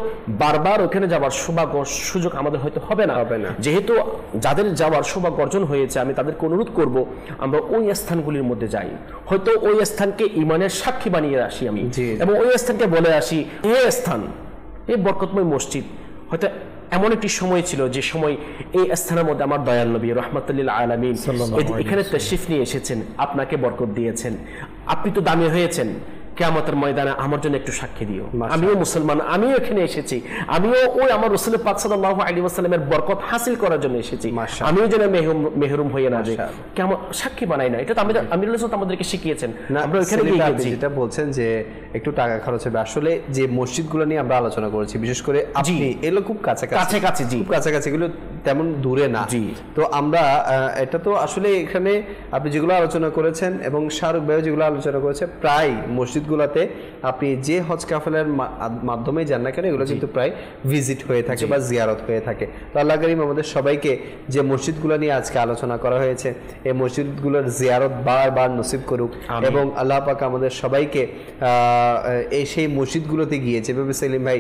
বারবার ওখানে যাওয়ার সৌভাগ্য সুযোগ আমাদের হয়তো হবে না। যেহেতু যাদের যাওয়ার সৌভাগ্য অর্জন হয়েছে, আমি তাদেরকে অনুরোধ করব আমরা ওই স্থানগুলির মধ্যে যাই, হয়তো ওই স্থানকে ইমানের সাক্ষী বানিয়ে আসি আমি, এবং ওই স্থানকে বলে আসি এই স্থান, এই বরকতময় মসজিদ হয়তো এমন একটি সময় ছিল যে সময় এই স্থানের মধ্যে আমার দয়াল নবী রাহমাতুল লিল আলামিন এখানে তাশরিফ নিয়ে এসেছেন, আপনাকে বরকত দিয়েছেন, আপনি তো দামি হয়েছেন, কিয়ামতের ময়দানে আমার জন্য একটু সাক্ষী দিও, আমিও মুসলমান, আমিও এখানে এসেছি, আমিও ওই আমার রাসূল পাক সাল্লাল্লাহু আলাইহি ওয়াসাল্লামের বরকত হাসিল করার জন্য এসেছি, আমিও যেন মেহরুম হয়ে না যাই, কেমন সাক্ষী বানাই না। এটা তো আমিরুল ইসলাম আমাদেরকে শিখিয়েছেন। আমরা ওখানে গিয়ে যেটা বলছেন যে একটু টাকা খরচ হবে, আসলে যে মসজিদগুলো নিয়ে আমরা আলোচনা করেছি, বিশেষ করে আপনি এগুলো খুব কাছাকাছি, জি, কাছাকাছি, এগুলো তেমন দূরে না। তো আমরা এটা তো আসলে এখানে আপনি যেগুলো আলোচনা করেছেন এবং শাহরুখ ভাই যেগুলো আলোচনা করেছে, প্রায় মসজিদগুলোতে আপনি যে হজ কাফেলার মাধ্যমে যান না কেন, এগুলো কিন্তু প্রায় ভিজিট হয়ে থাকে বা জিয়ারত হয়ে থাকে। তো আল্লাহ কারীম আমাদের সবাইকে যে মসজিদগুলো নিয়ে আজকে আলোচনা করা হয়েছে, এই মসজিদগুলোর জিয়ারত বারবার নসিব করুক, এবং আল্লাহ পাক আমাদের সবাইকে এই সেই মসজিদগুলোতে গিয়ে যেভাবে সেলিম ভাই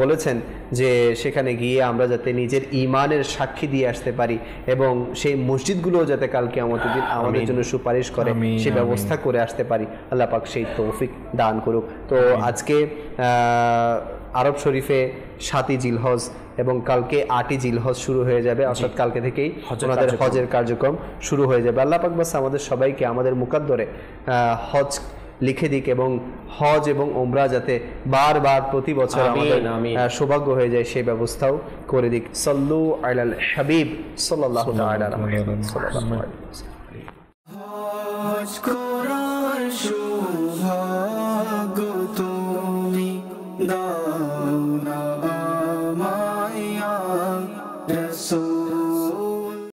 বলেছেন যে সেখানে গিয়ে আমরা যাতে নিজের ঈমানের সাক্ষী দিয়ে আসতে পারি, এবং সেই মসজিদগুলো যাতে কালকে আমাদের জন্য সুপারিশ করে, সেই ব্যবস্থা করে আসতে পারি, আল্লাহ পাক সেই তৌফিক দান করুক। তো আজকে আরব শরীফে 7ই জিলহজ এবং কালকে 8ই জিলহজ শুরু হয়ে যাবে, অর্থাৎ কালকে থেকেই আমাদের হজের কার্যক্রম শুরু হয়ে যাবে। আল্লাহ পাক বাস আমাদের সবাইকে আমাদের মুকদ্দরে হজ লিখে দিক, এবং হজ এবং উমরা যাতে বারবার প্রতি বছর আমাদের সৌভাগ্য হয়ে যায় সেই ব্যবস্থাও করে দিক। সাল্লু আলাল হাবিব সাল্লাল্লাহু তাআলা আলাইহি ওয়াসাল্লাম।